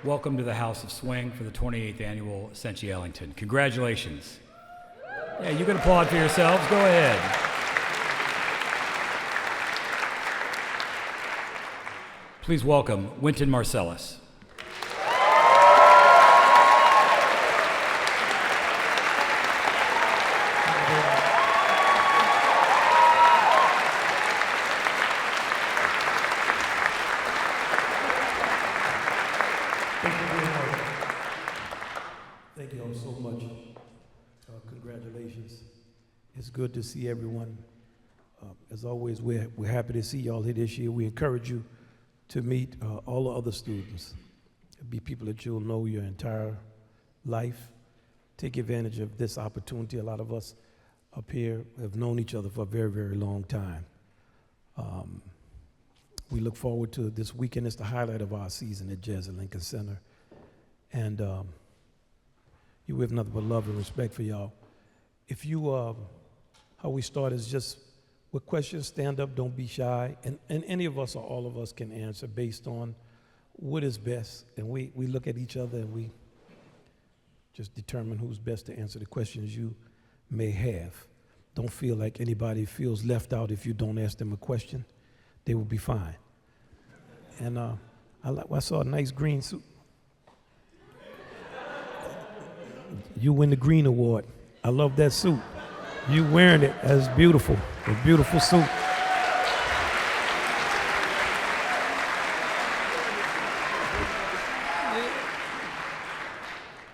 Welcome to the House of Swing for the 28th Annual Senchi Ellington. Congratulations. Yeah, you can applaud for yourselves. Go ahead. Please welcome Wynton Marsalis. Thank you all so much. Congratulations. It's good to see everyone. As always, we're happy to see y'all here this year. We encourage you to meet all the other students. It'll be people that you'll know your entire life. Take advantage of this opportunity. A lot of us up here have known each other for a very, very long time. We look forward to this weekend. It's the highlight of our season at Jazz at Lincoln Center. And we have nothing but love and respect for y'all. If you, how we start is just with questions, stand up, don't be shy. And any of us or all of us can answer based on what is best. And we look at each other and we just determine who's best to answer the questions you may have. Don't feel like anybody feels left out if you don't ask them a question. They will be fine. And I saw a nice green suit. You win the green award. I love that suit. You wearing it, that's beautiful. A beautiful suit.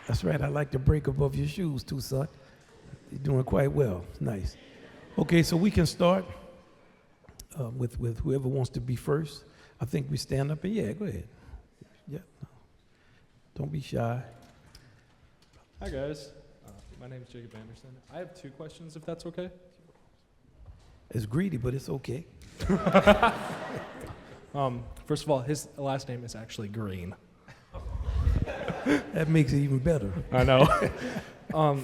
That's right, I like to break above your shoes too, son. You're doing quite well, nice. Okay, so we can start with whoever wants to be first. I think we stand up and yeah, go ahead. Yeah, don't be shy. Hi guys, my name is Jacob Anderson. I have two questions if that's okay. It's greedy, but it's okay. First of all, his last name is actually Green. That makes it even better. I know.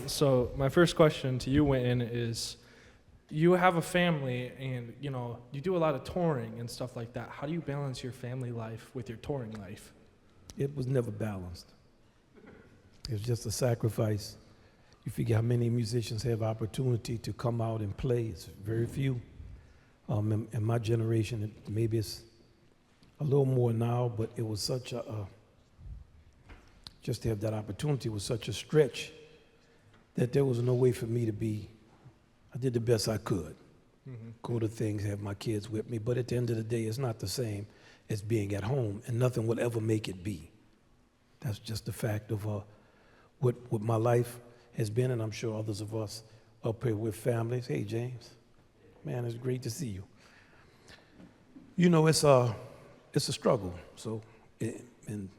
So my first question to you, Wynton, is you have a family and you do a lot of touring and stuff like that. How do you balance your family life with your touring life? It was never balanced. It was just a sacrifice. You figure how many musicians have opportunity to come out and play. It's very few. In my generation, maybe it's a little more now, but it was such just to have that opportunity was such a stretch that there was no way for me to be, I did the best I could. Mm-hmm. Go to things, have my kids with me, but at the end of the day, it's not the same as being at home, and nothing will ever make it be. That's just the fact of what my life has been, and I'm sure others of us up here with families. Hey, James. Man, it's great to see you. It's a struggle. So, and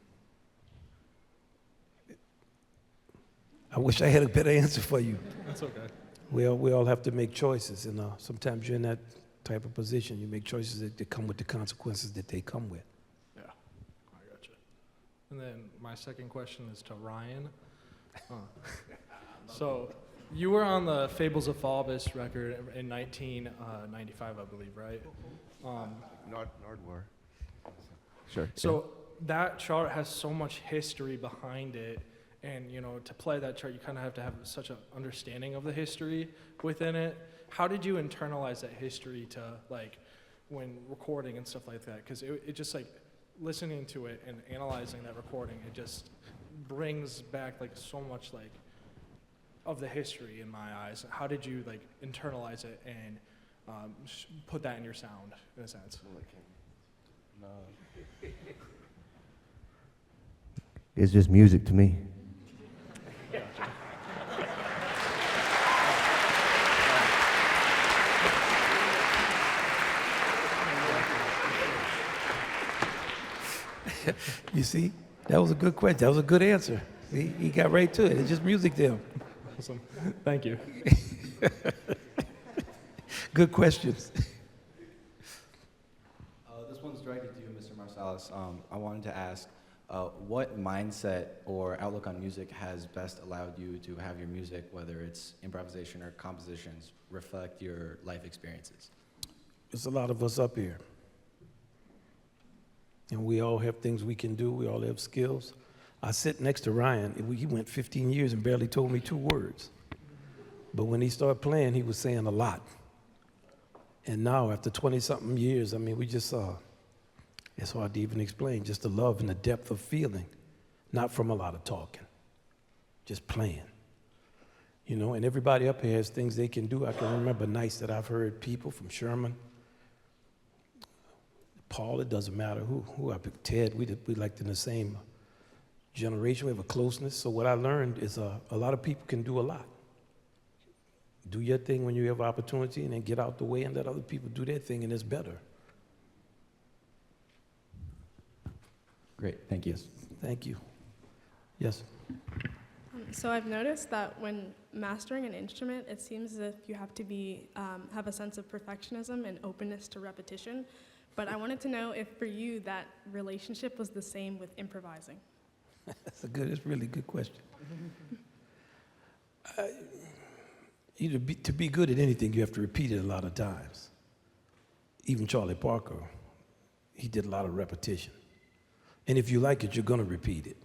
I wish I had a better answer for you. That's okay. We all have to make choices, and sometimes you're in that type of position. You make choices that come with the consequences that they come with. Yeah, I gotcha. And then my second question is to Ryan. So you were on the Fables of Faubus record in 1995, I believe, right? Nardwar. Sure. So that chart has so much history behind it, and to play that chart, you kind of have to have such an understanding of the history within it. How did you internalize that history to when recording and stuff like that? Because it just listening to it and analyzing that recording, it just brings back so much of the history in my eyes. How did you internalize it and put that in your sound in a sense? It's just music to me. You see, that was a good question. That was a good answer. He got right to it. It's just music to him. Awesome. Thank you. Good questions. This one's directed to you, Mr. Marsalis. I wanted to ask, what mindset or outlook on music has best allowed you to have your music, whether it's improvisation or compositions, reflect your life experiences? There's a lot of us up here. And we all have things we can do. We all have skills. I sit next to Ryan. He went 15 years and barely told me 2 words. But when he started playing, he was saying a lot. And now, after 20-something years, I mean, we just saw, it's hard to even explain, just the love and the depth of feeling, not from a lot of talking, just playing. You know, and everybody up here has things they can do. I can remember nights that I've heard people from Sherman, Paul, it doesn't matter who I picked, Ted, we like in the same generation, we have a closeness. So what I learned is a lot of people can do a lot. Do your thing when you have opportunity and then get out the way and let other people do their thing, and it's better. Great, thank you. Thank you. Yes? So I've noticed that when mastering an instrument, it seems as if you have to be have a sense of perfectionism and openness to repetition. But I wanted to know if for you that relationship was the same with improvising. That's a really good question. To be good at anything, you have to repeat it a lot of times. Even Charlie Parker, he did a lot of repetition. And if you like it, you're going to repeat it.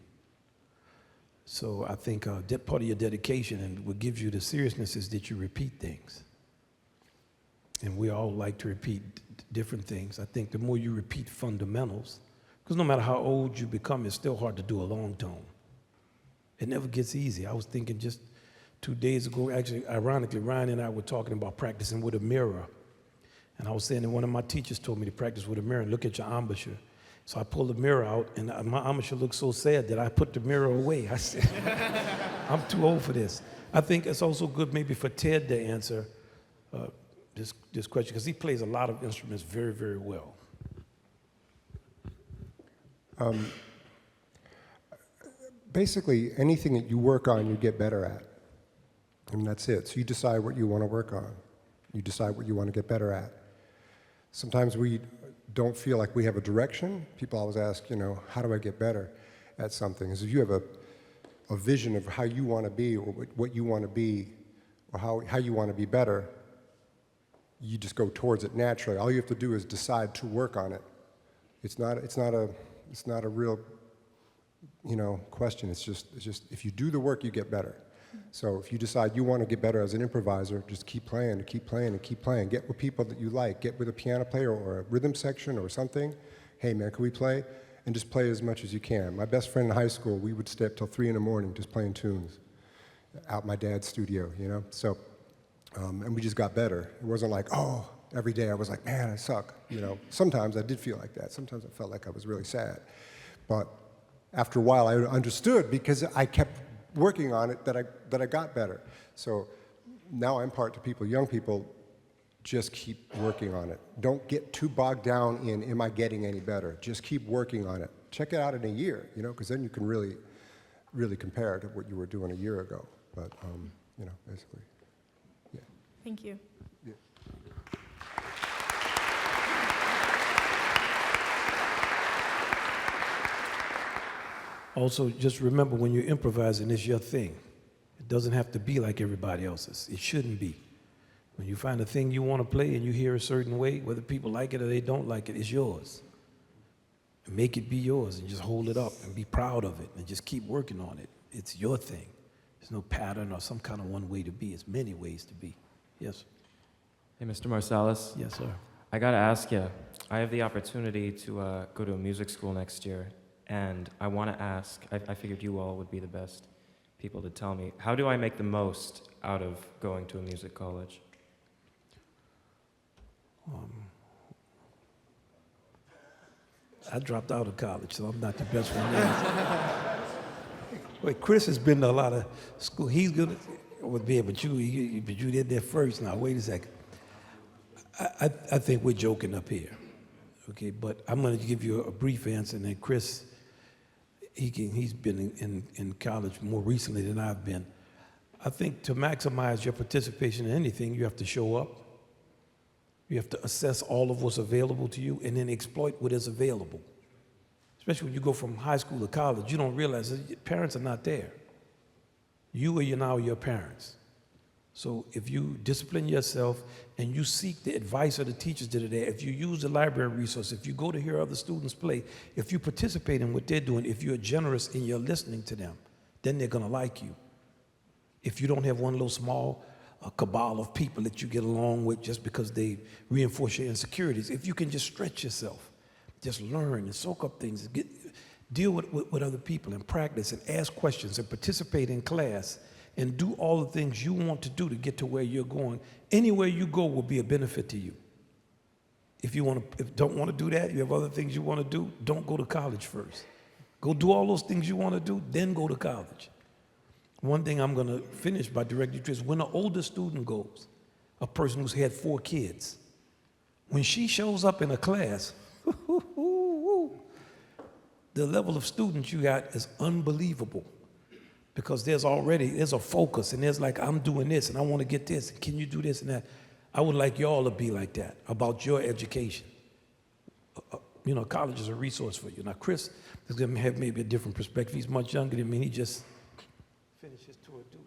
So I think that part of your dedication and what gives you the seriousness is that you repeat things. And we all like to repeat different things. I think the more you repeat fundamentals, because no matter how old you become, it's still hard to do a long tone. It never gets easy. I was thinking just 2 days ago, actually, ironically, Ryan and I were talking about practicing with a mirror. And I was saying that one of my teachers told me to practice with a mirror and look at your embouchure. So I pulled the mirror out, and my embouchure looked so sad that I put the mirror away. I said, I'm too old for this. I think it's also good maybe for Ted to answer this question, because he plays a lot of instruments very, very well. Basically, anything that you work on, you get better at. And that's it. So you decide what you want to work on. You decide what you want to get better at. Sometimes we don't feel like we have a direction. People always ask, you know, how do I get better at something? As if you have a vision of how you want to be, or what you want to be, or how you want to be better, you just go towards it naturally. All you have to do is decide to work on it. It's not a real, you know, question. It's just if you do the work, you get better. So if you decide you want to get better as an improviser, just keep playing and keep playing and keep playing. Get with people that you like. Get with a piano player or a rhythm section or something. Hey man, can we play? And just play as much as you can. My best friend in high school, we would stay up till 3 in the morning just playing tunes out my dad's studio, you know? So, and we just got better. It wasn't like, oh, every day I was like, man, I suck, you know? Sometimes I did feel like that. Sometimes I felt like I was really sad. But after a while, I understood because I kept working on it that I got better. So now I impart to people, young people, just keep working on it. Don't get too bogged down in, am I getting any better? Just keep working on it. Check it out in a year, you know, because then you can really, really compare to what you were doing a year ago. But, you know, basically, yeah. Thank you. Yeah. Also, just remember when you're improvising, it's your thing. It doesn't have to be like everybody else's. It shouldn't be. When you find a thing you want to play and you hear a certain way, whether people like it or they don't like it, it's yours. And make it be yours and just hold it up and be proud of it and just keep working on it. It's your thing. There's no pattern or some kind of one way to be. It's many ways to be. Yes? Hey, Mr. Marsalis. Yes, sir. I gotta ask you, I have the opportunity to go to a music school next year, and I want to ask, I figured you all would be the best people to tell me, how do I make the most out of going to a music college? I dropped out of college, so I'm not the best one there. Wait, Chris has been to a lot of school. He's good with being, but you did there first. Now, wait a second. I think we're joking up here, okay? But I'm going to give you a brief answer, and then Chris, he's been in college more recently than I've been. I think to maximize your participation in anything, you have to show up. You have to assess all of what's available to you and then exploit what is available. Especially when you go from high school to college, you don't realize that your parents are not there. You are now your parents. So if you discipline yourself and you seek the advice of the teachers that are there, if you use the library resource, if you go to hear other students play, if you participate in what they're doing, if you're generous in your listening to them, then they're gonna like you. If you don't have one little small cabal of people that you get along with just because they reinforce your insecurities, if you can just stretch yourself, just learn and soak up things, deal with other people and practice and ask questions and participate in class and do all the things you want to do to get to where you're going, anywhere you go will be a benefit to you. If you don't want to do that, you have other things you want to do, don't go to college first. Go do all those things you want to do, then go to college. One thing I'm going to finish by directing you to is when an older student goes, a person who's had 4 kids, when she shows up in a class, the level of students you got is unbelievable. Because there's a focus, and there's like, I'm doing this, and I want to get this, and can you do this and that? I would like y'all to be like that about your education. College is a resource for you. Now, Chris is going to have maybe a different perspective. He's much younger than me. He just finished his tour of duty.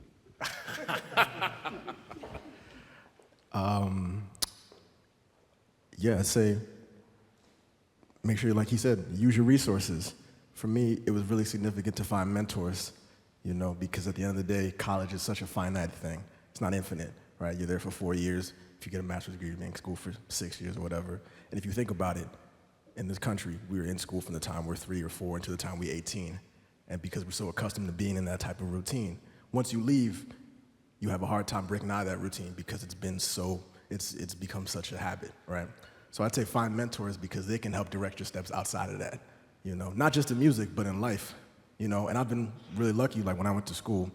Yeah, I'd say make sure, like he said, use your resources. For me, it was really significant to find mentors. Because at the end of the day, college is such a finite thing. It's not infinite, right? You're there for 4 years. If you get a master's degree, you're in school for 6 years or whatever. And if you think about it, in this country, we were in school from the time we're 3 or 4 until the time we're 18. And because we're so accustomed to being in that type of routine, once you leave, you have a hard time breaking out of that routine because it's become such a habit, right? So I'd say find mentors because they can help direct your steps outside of that, not just in music, but in life. And I've been really lucky, like when I went to school,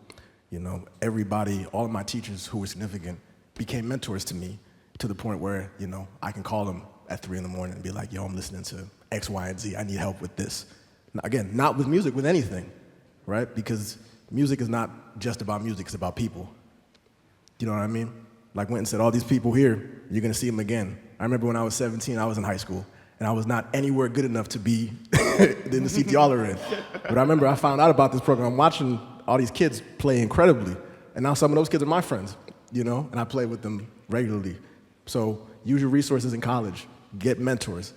everybody, all of my teachers who were significant became mentors to me to the point where, I can call them at 3 in the morning and be like, yo, I'm listening to X, Y, and Z. I need help with this. Now, again, not with music, with anything, right? Because music is not just about music, it's about people. You know what I mean? Like Wynton said, all these people here, you're gonna see them again. I remember when I was 17, I was in high school, and I was not anywhere good enough to be in the seat y'all are in. But I remember I found out about this program, watching all these kids play incredibly, and now some of those kids are my friends, and I play with them regularly. So use your resources in college. Get mentors.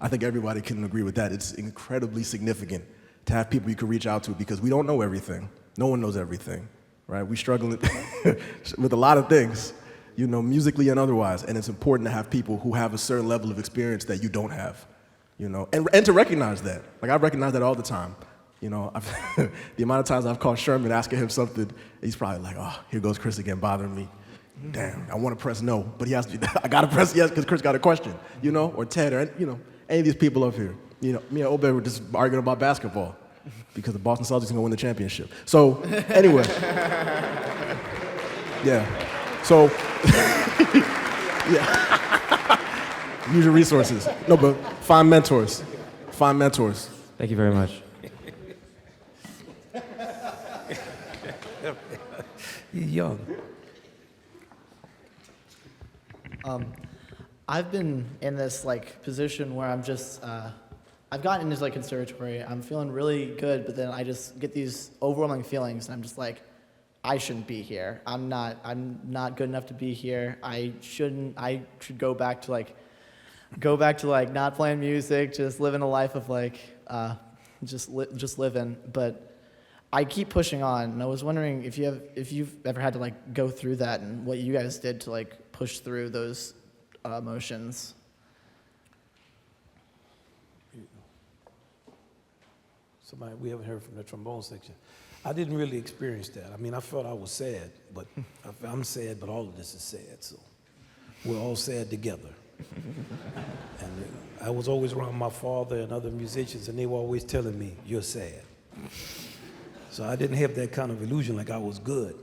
I think everybody can agree with that. It's incredibly significant to have people you can reach out to because we don't know everything. No one knows everything, right? We struggle with a lot of things, musically and otherwise, and it's important to have people who have a certain level of experience that you don't have, and to recognize that. Like, I recognize that all the time. The amount of times I've called Sherman asking him something, he's probably like, oh, here goes Chris again bothering me. Damn, I want to press no, but I got to press yes because Chris got a question, or Ted, or, any of these people up here. Me and Obed were just arguing about basketball because the Boston Celtics are going to win the championship. So, anyway. Yeah. So, yeah. Use your resources. No, but find mentors. Thank you very much. He's young. I've been in this position where I'm just I've gotten into conservatory. I'm feeling really good, but then I just get these overwhelming feelings, and I'm just like, I shouldn't be here. I'm not good enough to be here. I should go back to not playing music, just living a life of just living. But I keep pushing on, and I was wondering if you've ever had to go through that and what you guys did to push through those emotions. We haven't heard from the trombone section. I didn't really experience that. I mean, I felt I was sad, but I'm sad, but all of this is sad, so we're all sad together. And I was always around my father and other musicians, and they were always telling me, you're sad. So I didn't have that kind of illusion like I was good.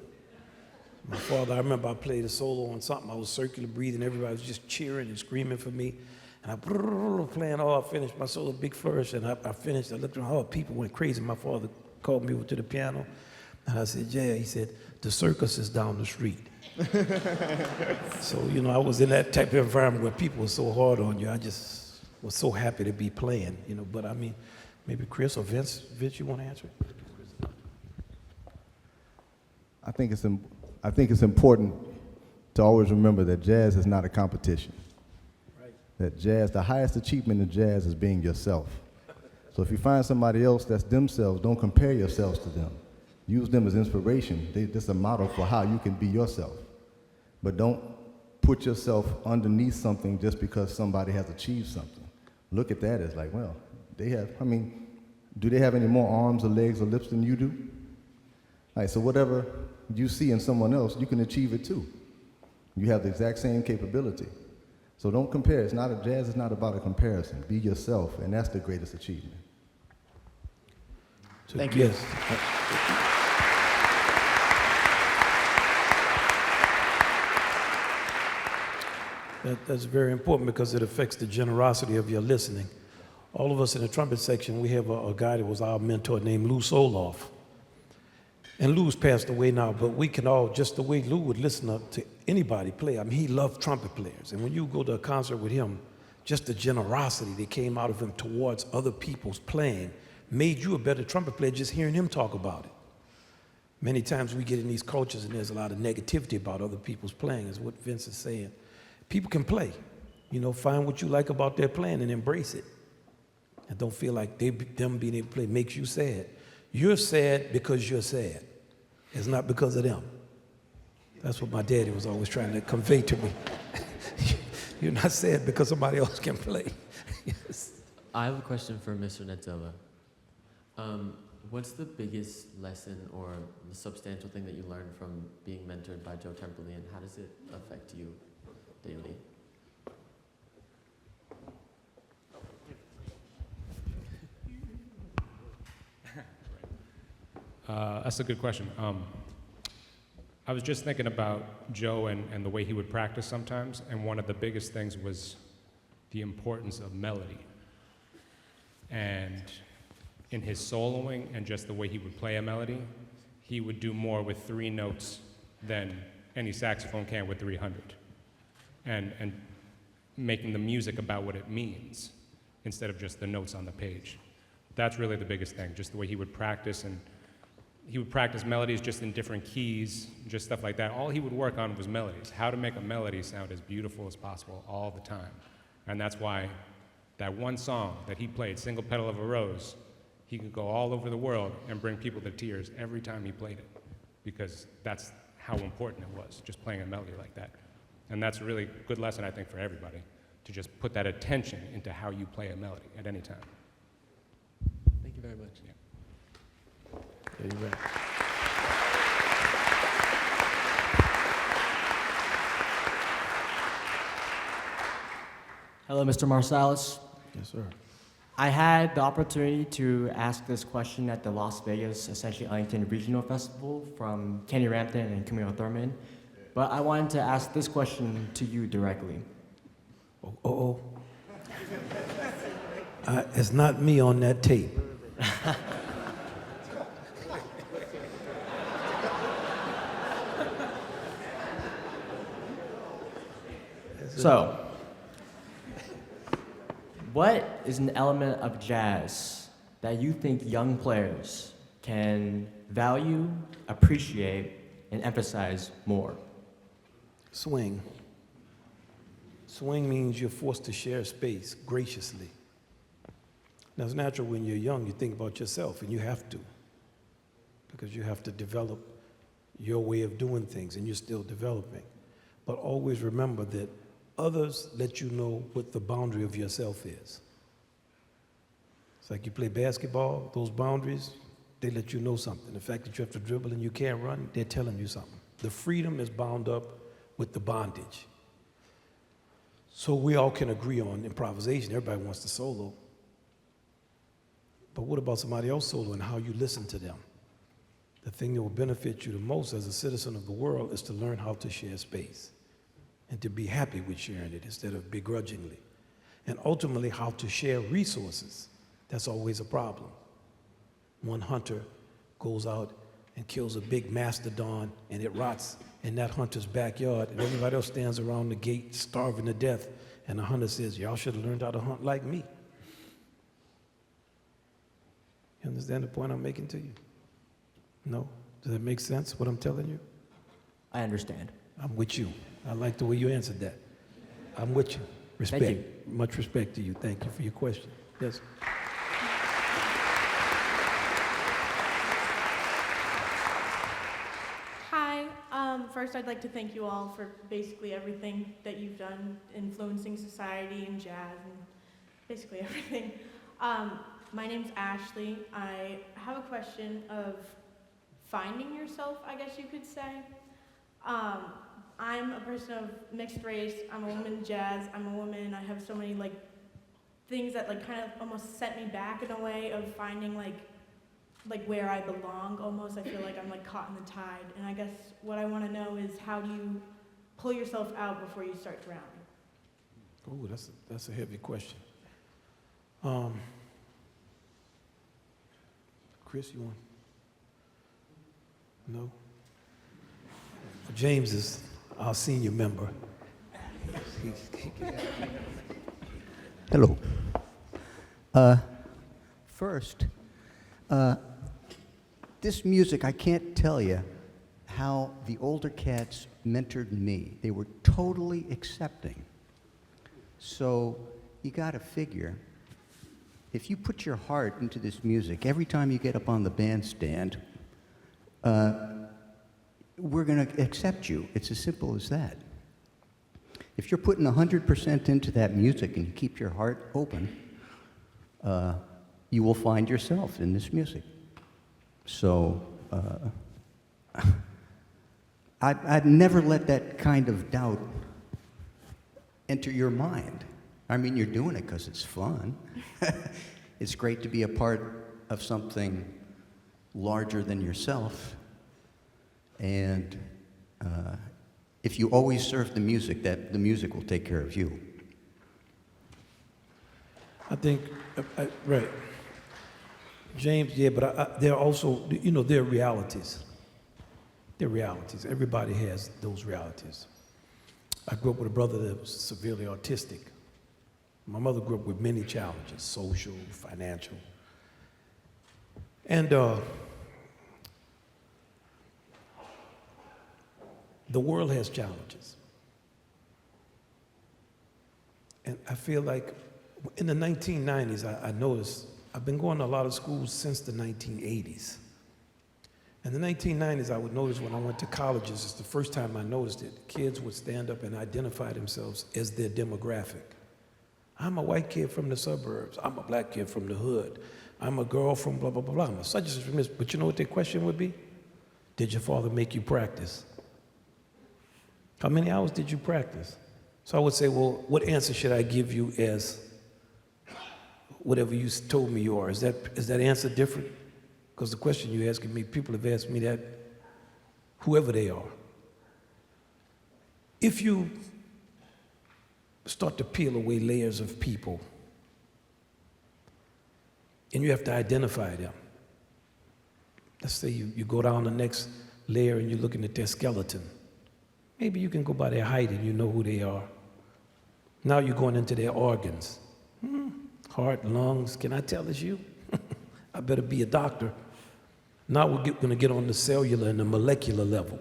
My father, I remember I played a solo on something, I was circular breathing, everybody was just cheering and screaming for me. And I playing, I finished my solo, big flourish, and I finished. I looked around, people went crazy. My father called me over to the piano, and I said, yeah, he said, the circus is down the street. So, I was in that type of environment where people were so hard on you. I just was so happy to be playing, but I mean, maybe Chris or Vince, you want to answer it? I think it's important to always remember that jazz is not a competition. Right. That jazz, the highest achievement in jazz is being yourself. So if you find somebody else that's themselves, don't compare yourselves to them. Use them as inspiration. This is a model for how you can be yourself. But don't put yourself underneath something just because somebody has achieved something. Look at that as like, well, do they have any more arms or legs or lips than you do? All right, so whatever you see in someone else, you can achieve it too. You have the exact same capability. So don't compare. Jazz is not about a comparison. Be yourself, and that's the greatest achievement. Thank you. Yes. That's very important because it affects the generosity of your listening. All of us in the trumpet section, we have a guy that was our mentor named Lou Soloff. And Lou's passed away now, but we can all, just the way Lou would listen up to anybody play. I mean, he loved trumpet players. And when you go to a concert with him, just the generosity that came out of him towards other people's playing made you a better trumpet player just hearing him talk about it. Many times we get in these cultures and there's a lot of negativity about other people's playing, is what Vince is saying. People can play. Find what you like about their playing and embrace it. And don't feel like them being able to play makes you sad. You're sad because you're sad. It's not because of them. That's what my daddy was always trying to convey to me. You're not sad because somebody else can play. Yes. I have a question for Mr. Netzella. What's the biggest lesson or the substantial thing that you learned from being mentored by Joe Temperley, and how does it affect you daily? That's a good question. I was just thinking about Joe and the way he would practice sometimes, and one of the biggest things was the importance of melody. And in his soloing and just the way he would play a melody, he would do more with 3 notes than any saxophone can with 300. And making the music about what it means instead of just the notes on the page. That's really the biggest thing, just the way he would practice, and he would practice melodies just in different keys, just stuff like that. All he would work on was melodies, how to make a melody sound as beautiful as possible all the time. And that's why that one song that he played, Single Petal of a Rose, he could go all over the world and bring people to tears every time he played it, because that's how important it was, just playing a melody like that. And that's a really good lesson, I think, for everybody, to just put that attention into how you play a melody at any time. Thank you very much. Yeah. Yeah, you're right. Hello, Mr. Marsalis. Yes, sir. I had the opportunity to ask this question at the Las Vegas, essentially Ellington Regional Festival from Kenny Rampton and Camille Thurman, but I wanted to ask this question to you directly. It's not me on that tape. So, what is an element of jazz that you think young players can value, appreciate, and emphasize more? Swing. Swing means you're forced to share space graciously. Now, it's natural when you're young, you think about yourself, and you have to, because you have to develop your way of doing things, and you're still developing. But always remember that others let you know what the boundary of yourself is. It's like you play basketball, those boundaries, they let you know something. The fact that you have to dribble and you can't run, they're telling you something. The freedom is bound up with the bondage. So we all can agree on improvisation. Everybody wants to solo. But what about somebody else solo and how you listen to them? The thing that will benefit you the most as a citizen of the world is to learn how to share space and to be happy with sharing it instead of begrudgingly. And ultimately, how to share resources. That's always a problem. One hunter goes out and kills a big mastodon, and it rots in that hunter's backyard, and everybody else stands around the gate starving to death, and the hunter says, y'all should have learned how to hunt like me. You understand the point I'm making to you? No? Does that make sense, what I'm telling you? I understand. I'm with you. I like the way you answered that. I'm with you. Respect. Thank you. Much respect to you. Thank you for your question. Yes. Hi. First, I'd like to thank you all for basically everything that you've done, influencing society and jazz and basically everything. My name's Ashley. I have a question of finding yourself, I guess you could say. I'm a person of mixed race. I'm a woman in jazz. I'm a woman. I have so many things that kind of almost set me back in a way of finding like where I belong almost. I feel like I'm caught in the tide. And I guess what I want to know is how do you pull yourself out before you start drowning? Oh, that's a heavy question. Chris, you want? No? James is our senior member. Hello. First, this music, I can't tell you how the older cats mentored me. They were totally accepting. So you got to figure, if you put your heart into this music, every time you get up on the bandstand, we're going to accept you. It's as simple as that. If you're putting 100% into that music and you keep your heart open, you will find yourself in this music. So I'd never let that kind of doubt enter your mind. I mean, you're doing it because it's fun. It's great to be a part of something larger than yourself. And if you always serve the music, the music will take care of you. I think, right. James, yeah, but there are also, there are realities. There are realities. Everybody has those realities. I grew up with a brother that was severely autistic. My mother grew up with many challenges, social, financial. And the world has challenges. And I feel like in the 1990s, I noticed, I've been going to a lot of schools since the 1980s. In the 1990s, I would notice when I went to colleges, it's the first time I noticed it, kids would stand up and identify themselves as their demographic. I'm a white kid from the suburbs. I'm a black kid from the hood. I'm a girl from blah, blah, blah, blah. I'm a such and such from this. But you know what their question would be? Did your father make you practice? How many hours did you practice? So I would say, well, what answer should I give you as whatever you told me you are? Is that answer different? Because the question you're asking me, people have asked me that, whoever they are. If you start to peel away layers of people, and you have to identify them. Let's say you go down the next layer and you're looking at their skeleton. Maybe you can go by their height and you know who they are. Now you're going into their organs. Heart, lungs, can I tell it's you? I better be a doctor. Now we're going to get on the cellular and the molecular level.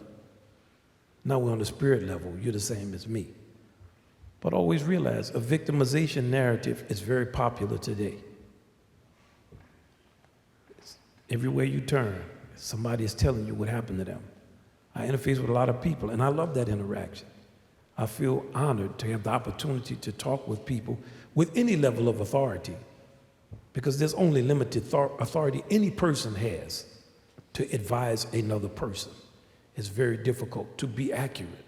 Now we're on the spirit level. You're the same as me. But always realize a victimization narrative is very popular today. Everywhere you turn, somebody is telling you what happened to them. I interface with a lot of people, and I love that interaction. I feel honored to have the opportunity to talk with people with any level of authority, because there's only limited authority any person has to advise another person. It's very difficult to be accurate.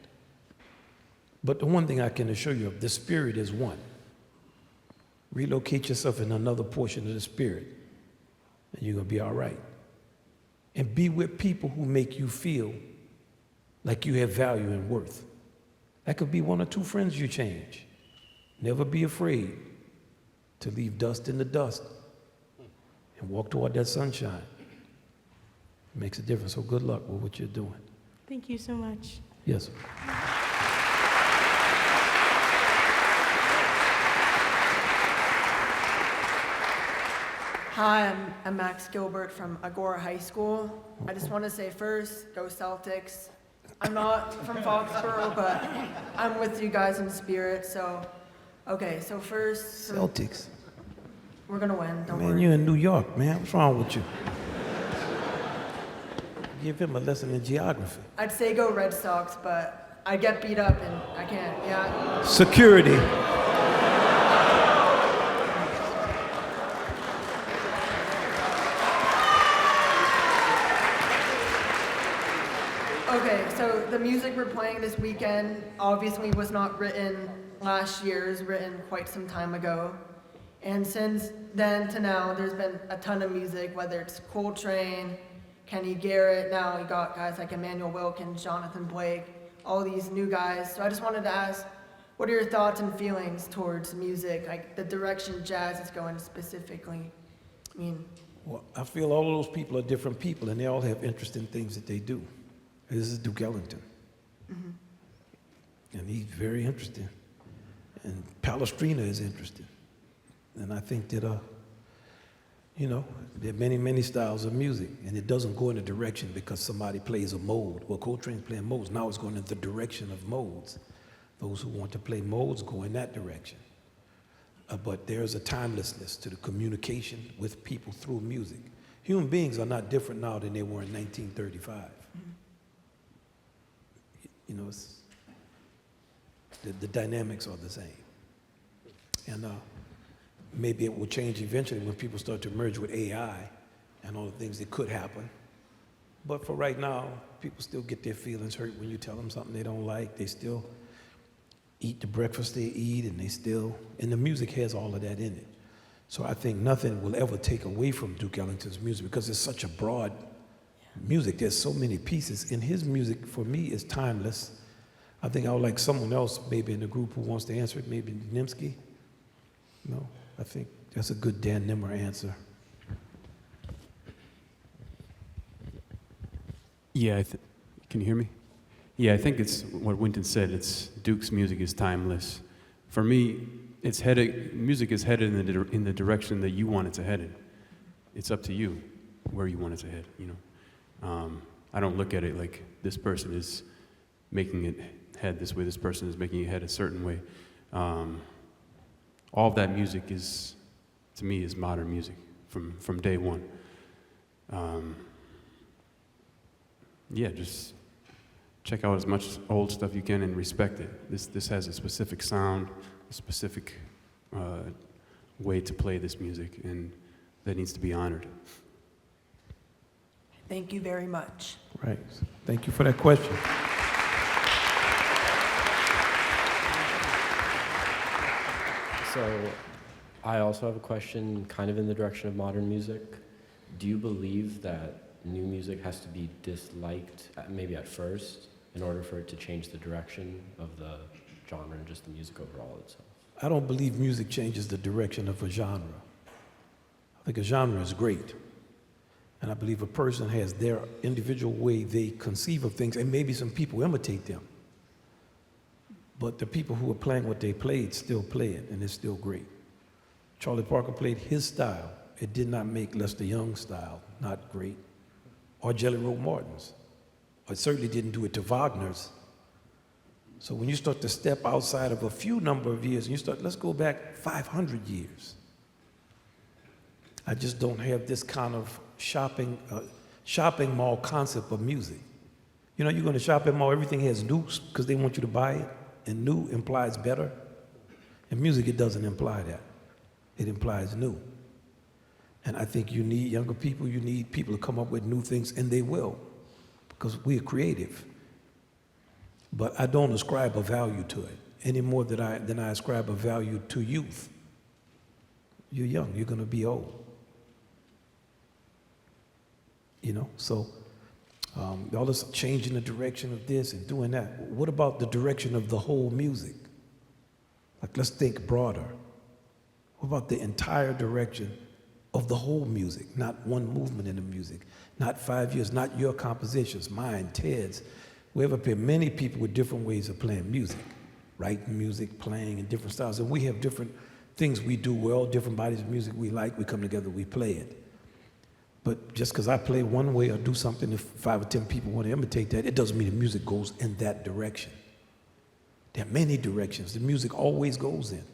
But the one thing I can assure you of, the spirit is one. Relocate yourself in another portion of the spirit, and you're going to be all right. And be with people who make you feel like you have value and worth. That could be one or two friends you change. Never be afraid to leave dust in the dust and walk toward that sunshine. It makes a difference. So good luck with what you're doing. Thank you so much. Yes. Hi, I'm Max Gilbert from Agora High School. I just want to say first, go Celtics. I'm not from Foxborough, but I'm with you guys in spirit, so, okay, so first, Celtics. we're gonna win, don't Man, worry. you're in New York, man. What's wrong with you? Give him a lesson in geography. I'd say go Red Sox, but I get beat up and I can't, yeah. Security. Okay, so the music we're playing this weekend obviously was not written last year, it was written quite some time ago. And since then to now, there's been a ton of music, whether it's Coltrane, Kenny Garrett, now we got guys like Emmanuel Wilkins, Jonathan Blake, all these new guys. So I just wanted to ask, what are your thoughts and feelings towards music, like the direction jazz is going specifically? I mean, Well, I feel all of those people are different people, and they all have interesting things that they do. This is Duke Ellington. And he's very interesting. And Palestrina is interesting. And I think that, you know, there are many, many styles of music, and it doesn't go in a direction because somebody plays a mode. Well, Coltrane's playing modes. Now it's going in the direction of modes. Those who want to play modes go in that direction. But there's a timelessness to the communication with people through music. Human beings are not different now than they were in 1935. You know, the dynamics are the same. And maybe it will change eventually when people start to merge with AI and all the things that could happen. But for right now, people still get their feelings hurt when you tell them something they don't like. They still eat the breakfast they eat, and and the music has all of that in it. So I think nothing will ever take away from Duke Ellington's music because it's such a broad music. There's so many pieces. And his music, for me, is timeless. I think I would like someone else maybe in the group who wants to answer it, maybe Nimsky. No, I think that's a good Dan Nimmer answer. Yeah, can you hear me? Yeah, I think it's what Wynton said. It's Duke's music is timeless. For me, music is headed in the direction that you want it to head in. It's up to you where you want it to head, you know. I don't look at it like this person is making it head this way, this person is making it head a certain way. All of that music is, to me, is modern music from day one. Yeah, just check out as much old stuff you can and respect it. This has a specific sound, a specific way to play this music, and that needs to be honored. thank you very much. Right. Thank you for that question. So I also have a question kind of in the direction of modern music. Do you believe that new music has to be disliked, maybe at first, in order for it to change the direction of the genre and just the music overall itself? I don't believe music changes the direction of a genre. I think a genre is great. And I believe a person has their individual way they conceive of things, and maybe some people imitate them. But the people who are playing what they played still play it, and it's still great. Charlie Parker played his style. It did not make Lester Young's style not great, or Jelly Roll Martin's. It certainly didn't do it to Wagner's. So when you start to step outside of a few number of years, and you start, let's go back 500 years. I just don't have this kind of shopping mall concept of music. You know, you go in a shopping mall, everything has new because they want you to buy it, and new implies better. In music, it doesn't imply that. It implies new. And I think you need younger people, you need people to come up with new things, and they will, because we're creative. But I don't ascribe a value to it any more than I ascribe a value to youth. You're young, you're gonna be old. You know, so all this changing the direction of this and doing that. What about the direction of the whole music? Like, let's think broader. What about the entire direction of the whole music, not one movement in the music, not 5 years, not your compositions, mine, Ted's. We have up here many people with different ways of playing music, writing music, playing in different styles, and we have different things we do, we're all different bodies of music we like, we come together, we play it. But just because I play one way or do something, if 5 or 10 people want to imitate that, it doesn't mean the music goes in that direction. There are many directions the music always goes in.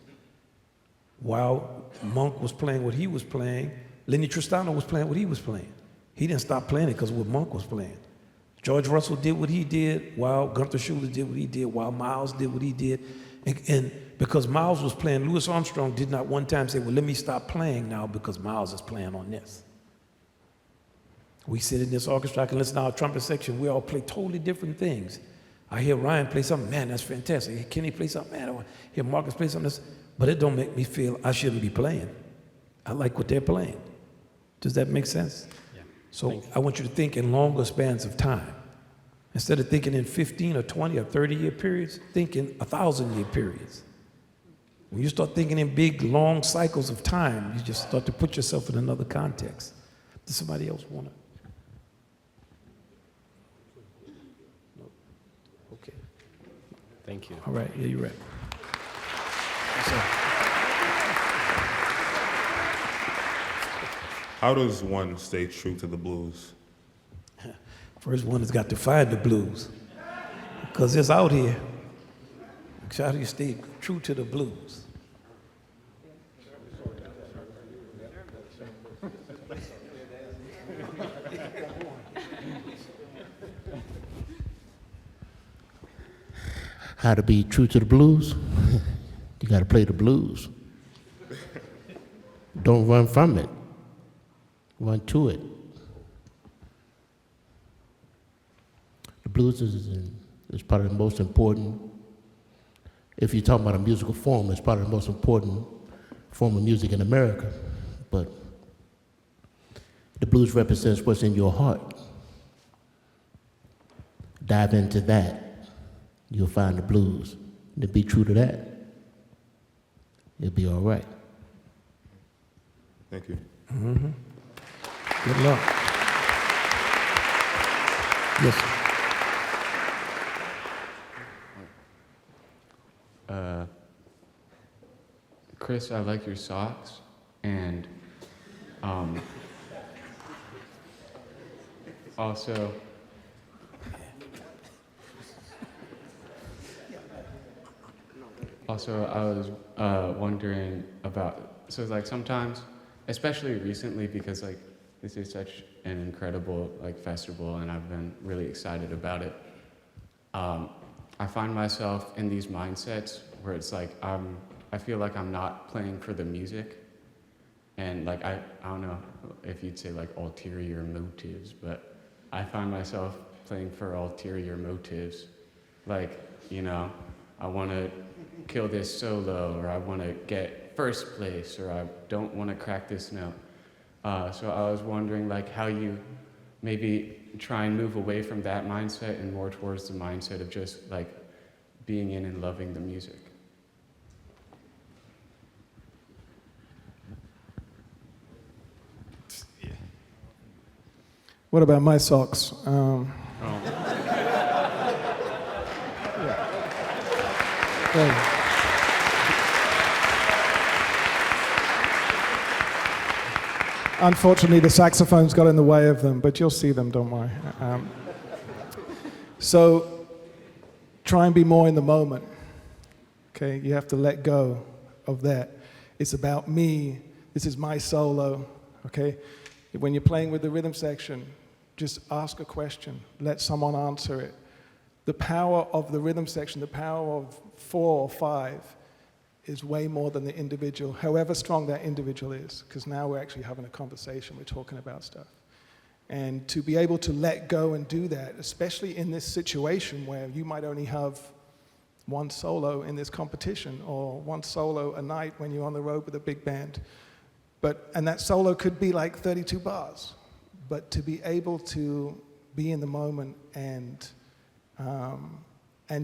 While Monk was playing what he was playing, Lenny Tristano was playing what he was playing. He didn't stop playing it because of what Monk was playing. George Russell did what he did while Gunther Schuller did what he did, while Miles did what he did. And because Miles was playing, Louis Armstrong did not one time say, well, let me stop playing now because Miles is playing on this. We sit in this orchestra, I can listen to our trumpet section, we all play totally different things. I hear Ryan play something, man, that's fantastic. I hear Kenny play something, man, I hear Marcus play something, but it don't make me feel I shouldn't be playing. I like what they're playing. Does that make sense? Yeah. So I want you to think in longer spans of time. Instead of thinking in 15 or 20 or 30-year periods, think in 1,000-year periods. When you start thinking in big, long cycles of time, you just start to put yourself in another context. Does somebody else want to? No? Okay. Thank you. All right, yeah, you're right. How does one stay true to the blues? First one has got to find the blues, because it's out here. How do you stay true to the blues? How to be true to the blues? You got to play the blues. Don't run from it. Run to it. The blues is probably the most important, if you're talking about a musical form, it's probably the most important form of music in America. But the blues represents what's in your heart. Dive into that, you'll find the blues. And to be true to that, you'll be all right. Thank you. Mm-hmm. Good luck. Yes, sir. Chris, I like your socks, and also I was wondering about, so like sometimes, especially recently, because like this is such an incredible like festival and I've been really excited about it. I find myself in these mindsets where it's like I feel like I'm not playing for the music, and like I don't know if you'd say like ulterior motives, but I find myself playing for ulterior motives, like, you know, I want to kill this solo, or I want to get first place, or I don't want to crack this note. So I was wondering like how you maybe try and move away from that mindset and more towards the mindset of just like being in and loving the music. What about my socks? Unfortunately, the saxophone's got in the way of them, but you'll see them, don't worry. So try and be more in the moment. Okay, you have to let go of that. It's about me. This is my solo. Okay, when you're playing with the rhythm section, just ask a question. Let someone answer it. The power of the rhythm section, the power of 4 or 5, is way more than the individual, however strong that individual is, because now we're actually having a conversation, we're talking about stuff. And to be able to let go and do that, especially in this situation where you might only have one solo in this competition, or one solo a night when you're on the road with a big band. And that solo could be like 32 bars. But to be able to be in the moment and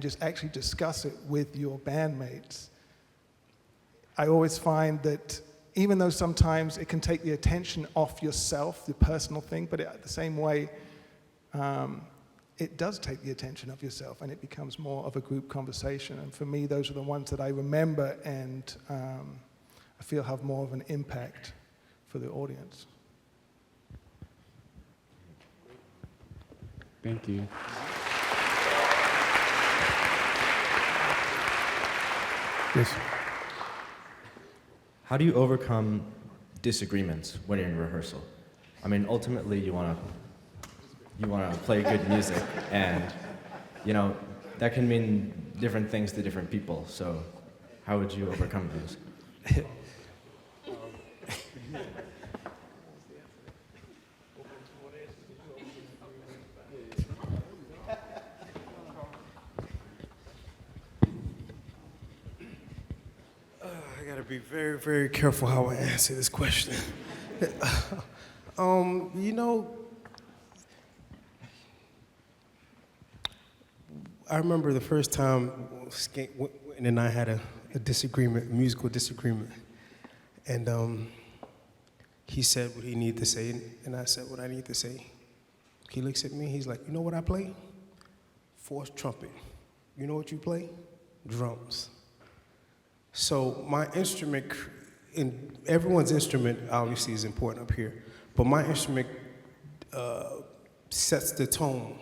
just actually discuss it with your bandmates, I always find that even though sometimes it can take the attention off yourself, the personal thing, but the same way, it does take the attention off yourself, and it becomes more of a group conversation. And for me, those are the ones that I remember and I feel have more of an impact for the audience. Thank you. Yes. How do you overcome disagreements when you're in rehearsal? I mean, ultimately, you want to play good music, and that can mean different things to different people. So, how would you overcome those? I gotta be very, very careful how I answer this question. I remember the first time Wynton and I had a disagreement, a musical disagreement, and he said what he needed to say, and I said what I need to say. He looks at me, he's like, you know what I play? Fourth trumpet. You know what you play? Drums. So my instrument, and everyone's instrument obviously is important up here, but my instrument sets the tone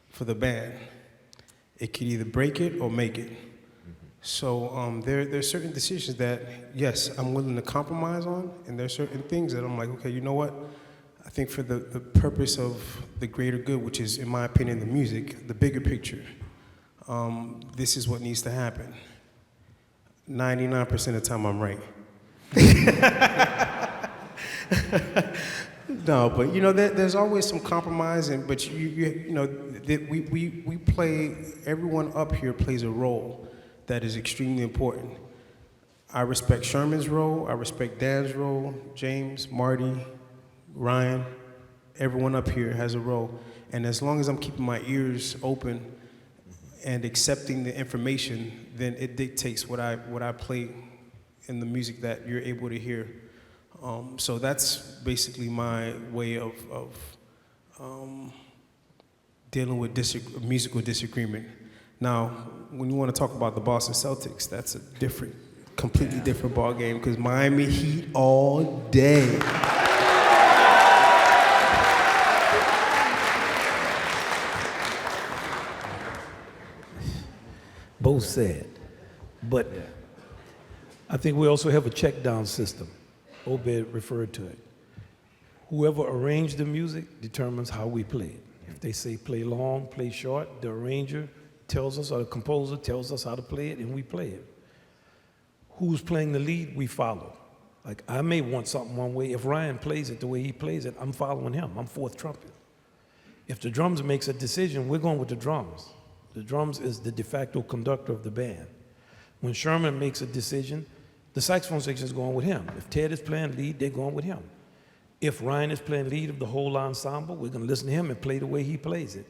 for the band. It can either break it or make it. So there's certain decisions that, yes, I'm willing to compromise on, and there's certain things that I'm like, okay, you know what? I think for the purpose of the greater good, which is, in my opinion, the music, the bigger picture, this is what needs to happen. 99% of the time, I'm right. No, but there's always some compromise, but we play. Everyone up here plays a role that is extremely important. I respect Sherman's role. I respect Dan's role. James, Marty, Ryan, everyone up here has a role, and as long as I'm keeping my ears open and accepting the information, then it dictates what I play in the music that you're able to hear. So that's basically my way of dealing with musical disagreement. Now, when you want to talk about the Boston Celtics, that's a completely different ball game, because Miami Heat all day. Both said. But I think we also have a checkdown system. Obed referred to it. Whoever arranged the music determines how we play it. If they say play long, play short, the arranger tells us, or the composer tells us how to play it, and we play it. Who's playing the lead, we follow. Like, I may want something one way. If Ryan plays it the way he plays it, I'm following him. I'm fourth trumpet. If the drums makes a decision, we're going with the drums. The drums is the de facto conductor of the band. When Sherman makes a decision, the saxophone section is going with him. If Ted is playing lead, they're going with him. If Ryan is playing lead of the whole ensemble, we're going to listen to him and play the way he plays it.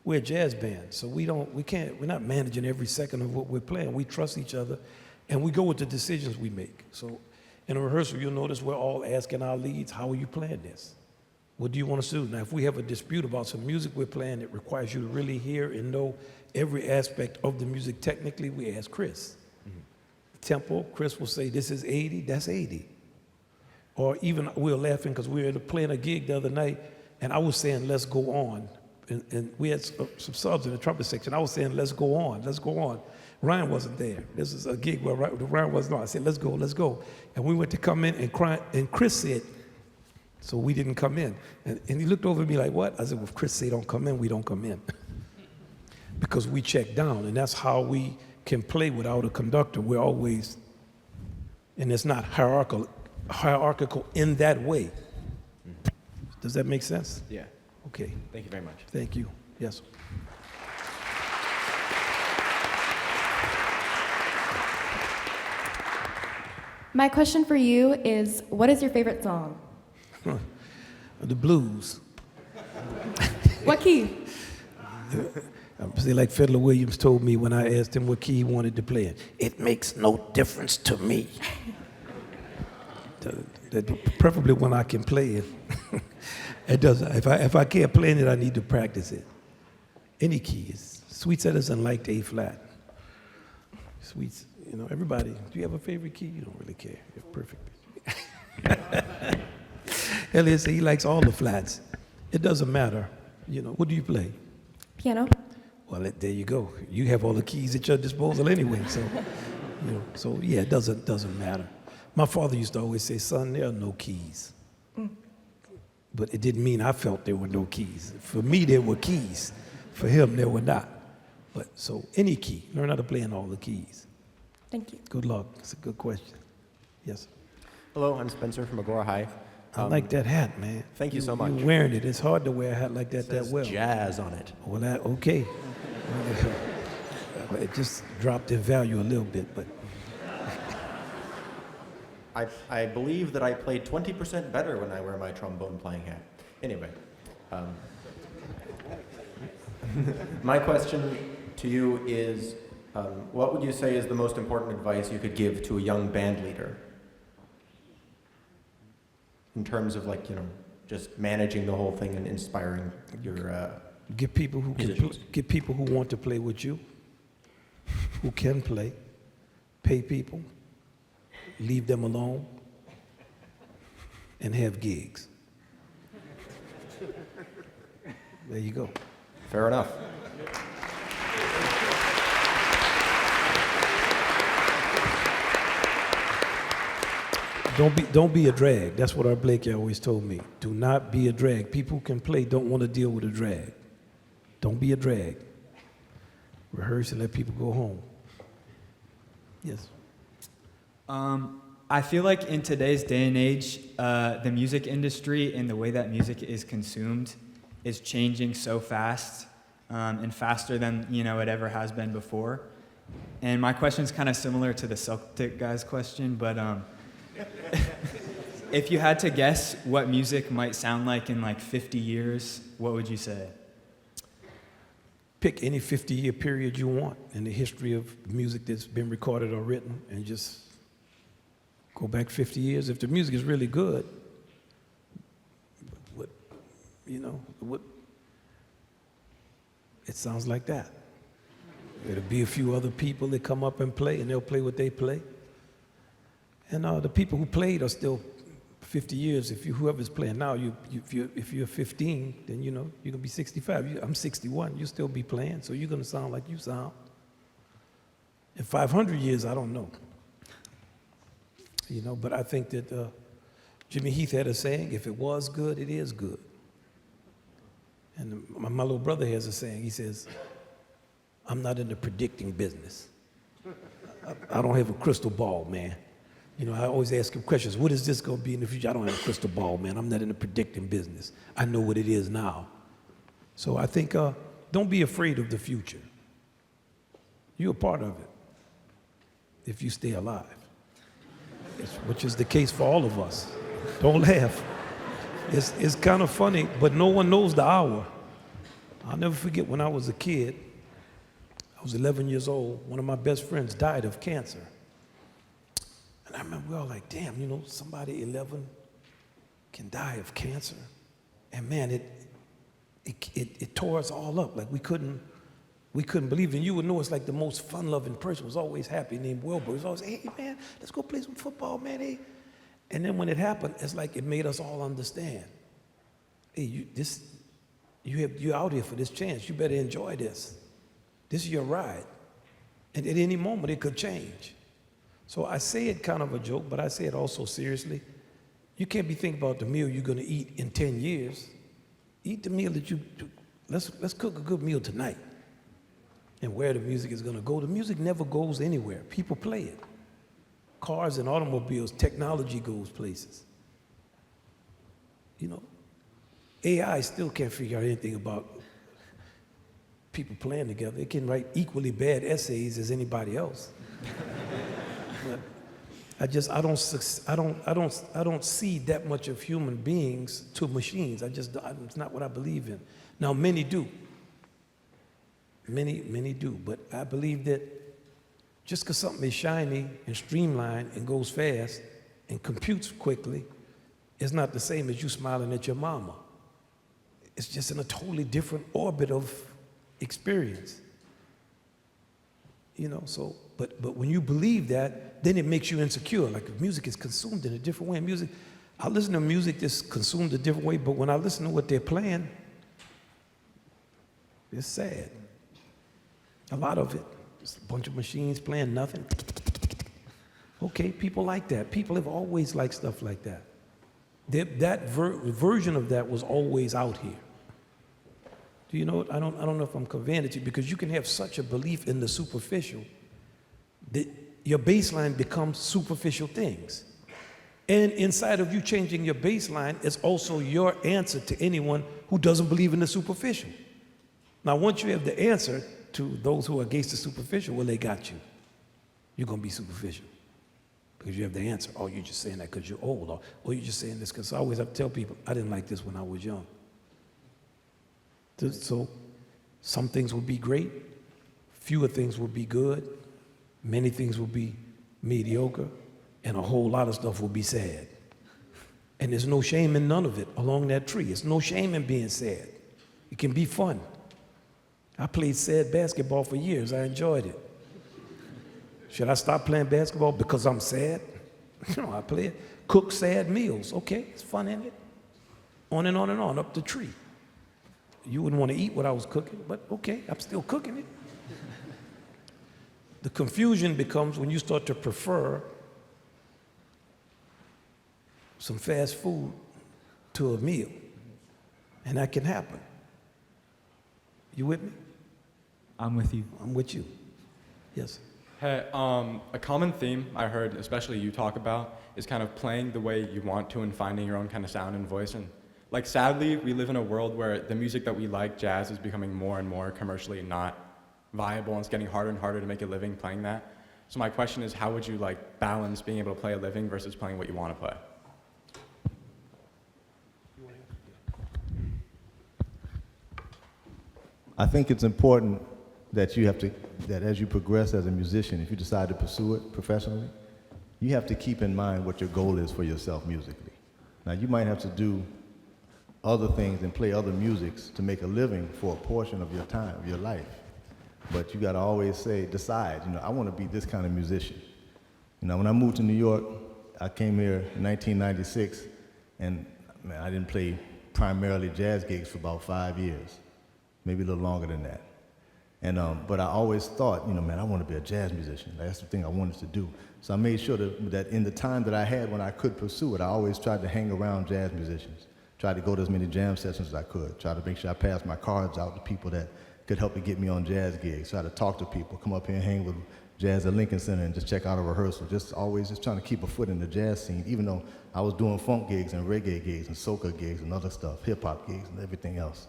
We're a jazz band, so we're not managing every second of what we're playing. We trust each other, and we go with the decisions we make. So in a rehearsal, you'll notice we're all asking our leads, how are you playing this? What do you want us to do? Now, if we have a dispute about some music we're playing that requires you to really hear and know every aspect of the music technically, we ask Chris. Tempo, Chris will say, this is 80, that's 80. Or even, we were laughing because we were playing a gig the other night, and I was saying, let's go on. And we had some subs in the trumpet section. I was saying, let's go on, let's go on. Ryan wasn't there. This is a gig where Ryan wasn't on. I said, let's go, let's go. And we went to come in, and Chris said, so we didn't come in. And he looked over at me like, what? I said, well, if Chris say don't come in, we don't come in. Because we check down, and that's how we can play without a conductor. We're always, and it's not hierarchical in that way. Does that make sense? Yeah. Okay. Thank you very much. Thank you. Yes. My question for you is, what is your favorite song? The blues. What key? See, like Fiddler Williams told me when I asked him what key he wanted to play in. It makes no difference to me. Preferably when I can play it. It doesn't. If I can't play it, I need to practice it. Any key. Sweet Citizen liked A flat. Sweets, you know, everybody. Do you have a favorite key? You don't really care. You're perfect. Elliot said he likes all the flats. It doesn't matter. You know, what do you play? Piano. Well, there you go. You have all the keys at your disposal anyway. So, you know, so yeah, it doesn't matter. My father used to always say, son, there are no keys. But it didn't mean I felt there were no keys. For me, there were keys. For him, there were not. But so any key, learn how to play in all the keys. Thank you. Good luck. It's a good question. Yes. Hello, I'm Spencer from Agora High. I like that hat, man. Thank you so much. You're wearing it. It's hard to wear a hat like that Says well. jazz on it. Well, okay. It just dropped in value a little bit, but. I believe that I play 20% better when I wear my trombone playing hat. Anyway, my question to you is, what would you say is the most important advice you could give to a young band leader? In terms of just managing the whole thing and inspiring your get people who get people who want to play with you, who can play, pay people, leave them alone, and have gigs. There you go. Fair enough. Don't be a drag. That's what our Blakey always told me. Do not be a drag. People who can play don't want to deal with a drag. Don't be a drag. Rehearse and let people go home. Yes. I feel like in today's day and age, the music industry and the way that music is consumed is changing so fast, and faster than it ever has been before. And my question is kind of similar to the Celtic guy's question, but if you had to guess what music might sound like in 50 years, what would you say? Pick any 50-year period you want in the history of music that's been recorded or written, and just go back 50 years. If the music is really good, it sounds like that. There'll be a few other people that come up and play, and they'll play what they play. And the people who played are still 50 years. Whoever's playing now, if you're 15, then you're gonna be 65. I'm 61. You'll still be playing, so you're gonna sound like you sound. In 500 years, I don't know. But I think that Jimmy Heath had a saying: "If it was good, it is good." And my little brother has a saying. He says, "I'm not in the predicting business. I don't have a crystal ball, man. I always ask him questions. What is this going to be in the future? I don't have a crystal ball, man. I'm not in the predicting business. I know what it is now." So I think don't be afraid of the future. You're a part of it if you stay alive, which is the case for all of us. Don't laugh. It's kind of funny, but no one knows the hour. I'll never forget when I was a kid. I was 11 years old. One of my best friends died of cancer. And I remember we all like, damn, somebody 11 can die of cancer. And man, it tore us all up. Like we couldn't believe it. And you would know it's like the most fun-loving person was always happy, named Wilbur. He was always, hey man, let's go play some football, man. Hey. And then when it happened, it's like it made us all understand. Hey, you're out here for this chance. You better enjoy this. This is your ride. And at any moment, it could change. So I say it kind of a joke, but I say it also seriously. You can't be thinking about the meal you're going to eat in 10 years. Eat the meal that let's cook a good meal tonight. And where the music is going to go. The music never goes anywhere. People play it. Cars and automobiles, technology goes places. AI still can't figure out anything about people playing together. It can write equally bad essays as anybody else. But I don't see that much of human beings to machines. It's not what I believe in. Now many do. Many do. But I believe that just because something is shiny and streamlined and goes fast and computes quickly, it's not the same as you smiling at your mama. It's just in a totally different orbit of experience. So, but when you believe that, then it makes you insecure. Like if music is consumed in a different way. I listen to music that's consumed a different way, but when I listen to what they're playing, it's sad. A lot of it. Just a bunch of machines playing nothing. Okay, people like that. People have always liked stuff like that. That version of that was always out here. Do you know what? I don't know if I'm conveying it to you, because you can have such a belief in the superficial that your baseline becomes superficial things. And inside of you changing your baseline is also your answer to anyone who doesn't believe in the superficial. Now, once you have the answer to those who are against the superficial, well, they got you. You're going to be superficial because you have the answer. Oh, you're just saying that because you're old. Or you're just saying this because I always have to tell people, I didn't like this when I was young. So some things will be great, fewer things will be good, many things will be mediocre, and a whole lot of stuff will be sad. And there's no shame in none of it along that tree. There's no shame in being sad. It can be fun. I played sad basketball for years. I enjoyed it. Should I stop playing basketball because I'm sad? No, I play it. Cook sad meals. Okay, it's fun, isn't it? On and on and on, up the tree. You wouldn't want to eat what I was cooking, but okay, I'm still cooking it. The confusion becomes when you start to prefer some fast food to a meal. And that can happen. You with me? I'm with you. I'm with you. Yes. Hey, a common theme I heard, especially you talk about, is kind of playing the way you want to and finding your own kind of sound and voice. And like, sadly, we live in a world where the music that we like, jazz, is becoming more and more commercially not viable, and it's getting harder and harder to make a living playing that. So my question is, how would you like balance being able to play a living versus playing what you want to play? I think it's important that that as you progress as a musician, if you decide to pursue it professionally, you have to keep in mind what your goal is for yourself musically. Now, you might have to do other things and play other musics to make a living for a portion of your time, of your life. But you got to always decide, I want to be this kind of musician. When I moved to New York, I came here in 1996, and man, I didn't play primarily jazz gigs for about 5 years, maybe a little longer than that. And but I always thought, I want to be a jazz musician. That's the thing I wanted to do. So I made sure that in the time that I had when I could pursue it, I always tried to hang around jazz musicians. Tried to go to as many jam sessions as I could. Tried to make sure I passed my cards out to people that could help me get me on jazz gigs. Tried to talk to people, come up here and hang with jazz at Lincoln Center and just check out a rehearsal. Always trying to keep a foot in the jazz scene, even though I was doing funk gigs and reggae gigs and soca gigs and other stuff, hip hop gigs and everything else.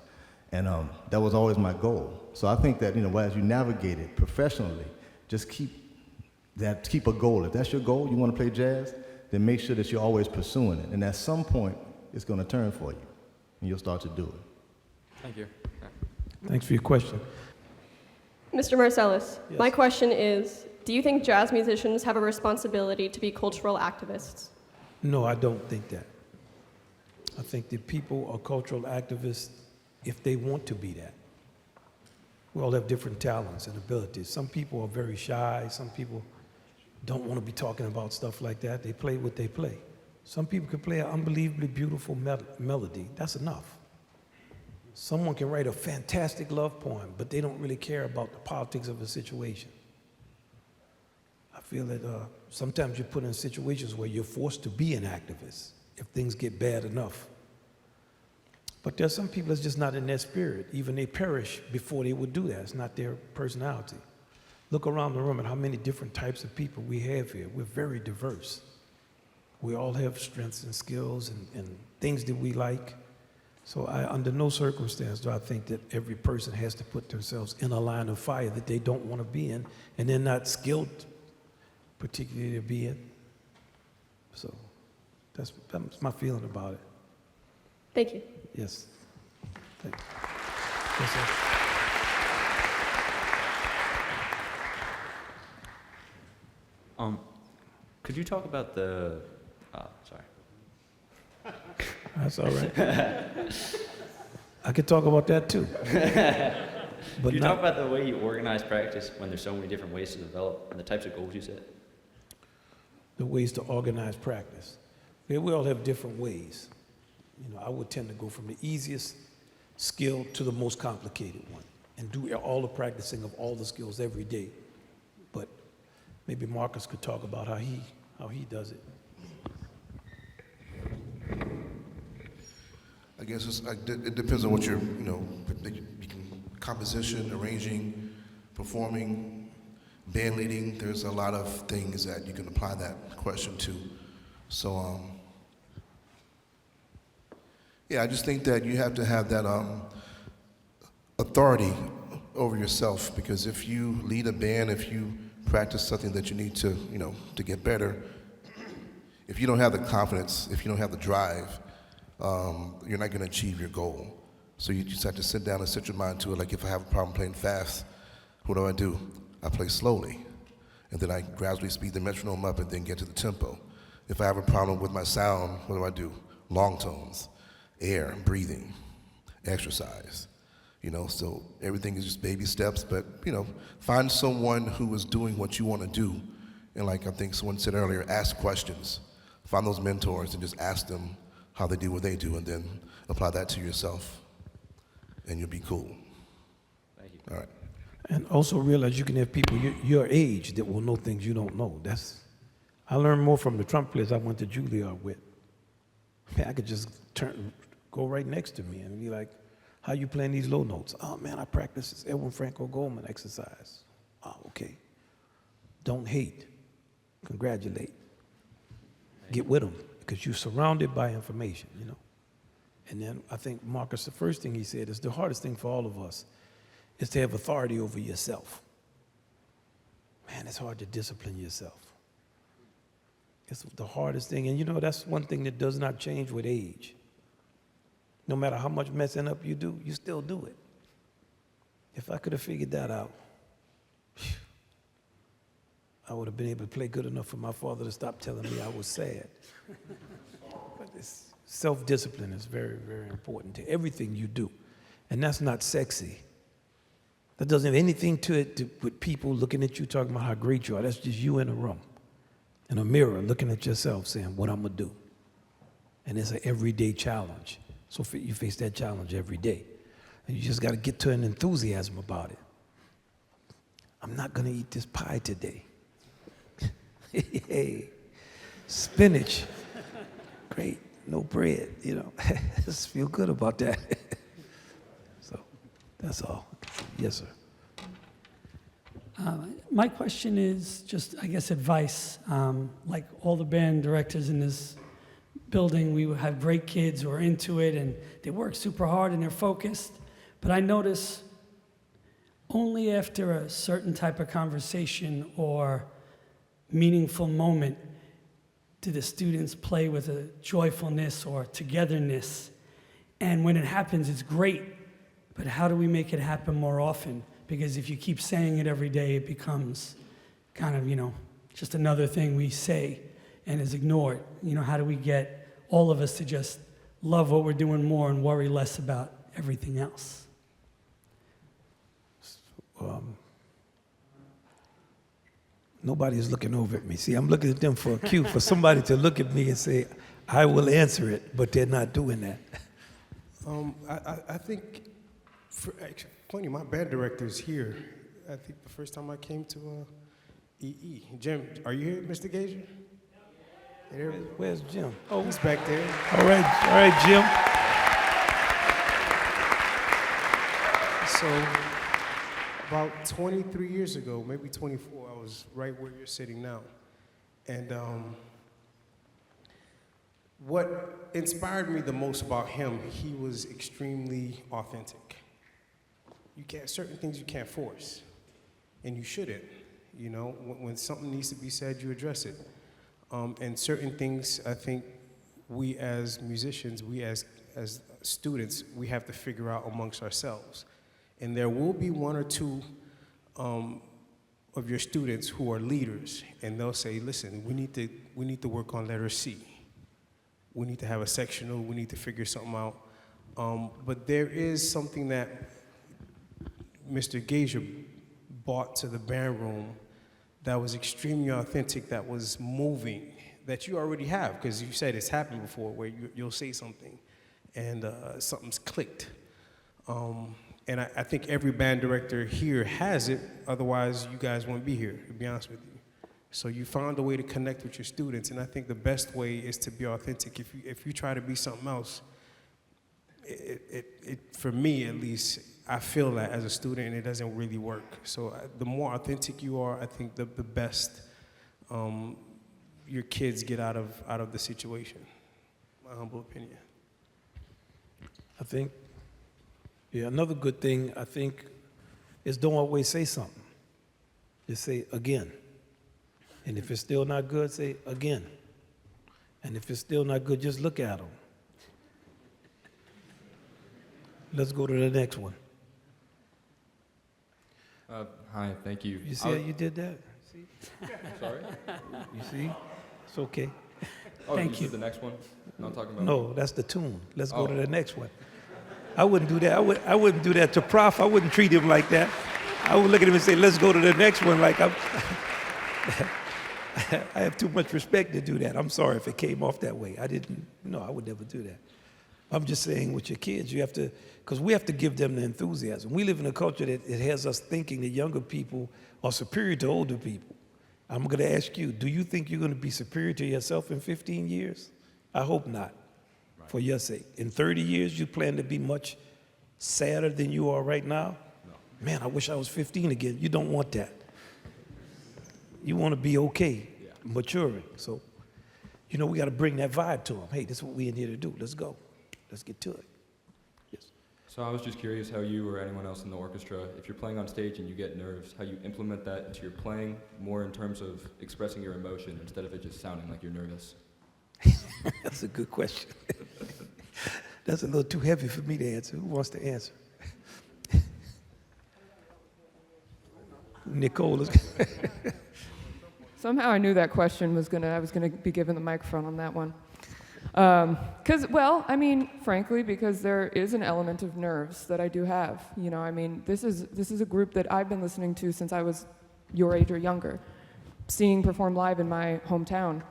And that was always my goal. So I think that, as you navigate it professionally, just keep a goal. If that's your goal, you want to play jazz, then make sure that you're always pursuing it. And at some point, it's going to turn for you, and you'll start to do it. Thank you. Thanks for your question. Mr. Marsalis, Yes. my question is, do you think jazz musicians have a responsibility to be cultural activists? No, I don't think that. I think that people are cultural activists if they want to be that. We all have different talents and abilities. Some people are very shy. Some people don't want to be talking about stuff like that. They play what they play. Some people can play an unbelievably beautiful melody. That's enough. Someone can write a fantastic love poem, but they don't really care about the politics of a situation. I feel that sometimes you're put in situations where you're forced to be an activist if things get bad enough. But there's some people that's just not in their spirit. Even they perish before they would do that. It's not their personality. Look around the room at how many different types of people we have here. We're very diverse. We all have strengths and skills and things that we like. So under no circumstance do I think that every person has to put themselves in a line of fire that they don't want to be in, and they're not skilled particularly to be in. So that's my feeling about it. Thank you. Yes. Thank you. Yes, sir. Could you talk about the, sorry. That's all right. I could talk about that too. But Can you not- talk about the way you organize practice when there's so many different ways to develop and the types of goals you set? The ways to organize practice. We all have different ways. You know, I would tend to go from the easiest skill to the most complicated one and do all the practicing of all the skills every day. But maybe Marcus could talk about how he does it. I guess it depends on what you're, composition, arranging, performing, band leading. There's a lot of things that you can apply that question to. So, I just think that you have to have that authority over yourself, because if you lead a band, if you practice something that you need to, to get better, if you don't have the confidence, if you don't have the drive, you're not going to achieve your goal. So you just have to sit down and set your mind to it. Like if I have a problem playing fast, what do? I play slowly. And then I gradually speed the metronome up and then get to the tempo. If I have a problem with my sound, what do? Long tones, air, breathing, exercise. So everything is just baby steps, but, find someone who is doing what you want to do. And like I think someone said earlier, ask questions. Find those mentors and just ask them how they do what they do, and then apply that to yourself, and you'll be cool. Thank you. All right. And also realize you can have people your age that will know things you don't know. I learned more from the trumpet players I went to Juilliard with. Man, I could just go right next to me and be like, how you playing these low notes? Oh man, I practice this Edwin Franco Goldman exercise. Oh, okay. Don't hate, congratulate. Get with them, because you're surrounded by information, And then I think Marcus, the first thing he said is the hardest thing for all of us is to have authority over yourself. Man, it's hard to discipline yourself. It's the hardest thing. And that's one thing that does not change with age. No matter how much messing up you do, you still do it. If I could have figured that out, I would have been able to play good enough for my father to stop telling me I was sad. But self-discipline is very, very important to everything you do. And that's not sexy. That doesn't have anything to it with people looking at you talking about how great you are. That's just you in a room, in a mirror, looking at yourself saying, what I'm going to do. And it's an everyday challenge. So you face that challenge every day. And you just got to get to an enthusiasm about it. I'm not going to eat this pie today. Hey, spinach. Great. No bread, Just feel good about that. So that's all. Yes, sir. My question is just, I guess, advice. Like all the band directors in this building, we have great kids who are into it and they work super hard and they're focused. But I notice only after a certain type of conversation or meaningful moment do the students play with a joyfulness or togetherness. And when it happens, it's great. But how do we make it happen more often? Because if you keep saying it every day, it becomes kind of, just another thing we say and is ignored. How do we get all of us to just love what we're doing more and worry less about everything else? Nobody's looking over at me. See, I'm looking at them for a cue for somebody to look at me and say, I will answer it, but they're not doing that. I think, funny, my band director is here. I think the first time I came to EE. Jim, are you here, Mr. Gager? Where's Jim? Oh, he's back there. All right, Jim. So, about 23 years ago, maybe 24, I was right where you're sitting now. And what inspired me the most about him, he was extremely authentic. Certain things you can't force, and you shouldn't. When something needs to be said, you address it. And certain things, I think we as musicians, we as students, we have to figure out amongst ourselves. And there will be one or two of your students who are leaders, and they'll say, listen, we need to work on letter C. We need to have a sectional, we need to figure something out. But there is something that Mr. Gager brought to the band room that was extremely authentic, that was moving, that you already have, because you said it's happened before where you'll say something and something's clicked. And I think every band director here has it, otherwise you guys wouldn't be here, to be honest with you. So you found a way to connect with your students, and I think the best way is to be authentic. If you try to be something else, for me at least, I feel that as a student, and it doesn't really work. So the more authentic you are, I think the best your kids get out of the situation. My humble opinion. I think, yeah, another good thing, I think, is don't always say something. Just say again. And if it's still not good, say again. And if it's still not good, just look at them. Let's go to the next one. Hi, thank you. You see how you did that? See? Sorry? You see? It's okay. Oh, Thank you you. said the next one? No, I'm talking about. No, that's the tune. Let's go to the next one. I wouldn't do that. I wouldn't do that to Prof. I wouldn't treat him like that. I would look at him and say, let's go to the next one. Like I have too much respect to do that. I'm sorry if it came off that way. I would never do that. I'm just saying with your kids, you have to, because we have to give them the enthusiasm. We live in a culture that it has us thinking that younger people are superior to older people. I'm going to ask you, do you think you're going to be superior to yourself in 15 years? I hope not, for your sake. In 30 years, you plan to be much sadder than you are right now? No. Man, I wish I was 15 again. You don't want that. You want to be okay, maturing. So, we got to bring that vibe to them. Hey, this is what we're in here to do. Let's go. Let's get to it. Yes. So I was just curious how you or anyone else in the orchestra, if you're playing on stage and you get nerves, how you implement that into your playing more in terms of expressing your emotion instead of it just sounding like you're nervous. That's a good question. That's a little too heavy for me to answer. Who wants to answer? Nicole. Somehow I knew that question I was gonna be given the microphone on that one. Frankly, because there is an element of nerves that I do have. This is a group that I've been listening to since I was your age or younger. Seeing perform live in my hometown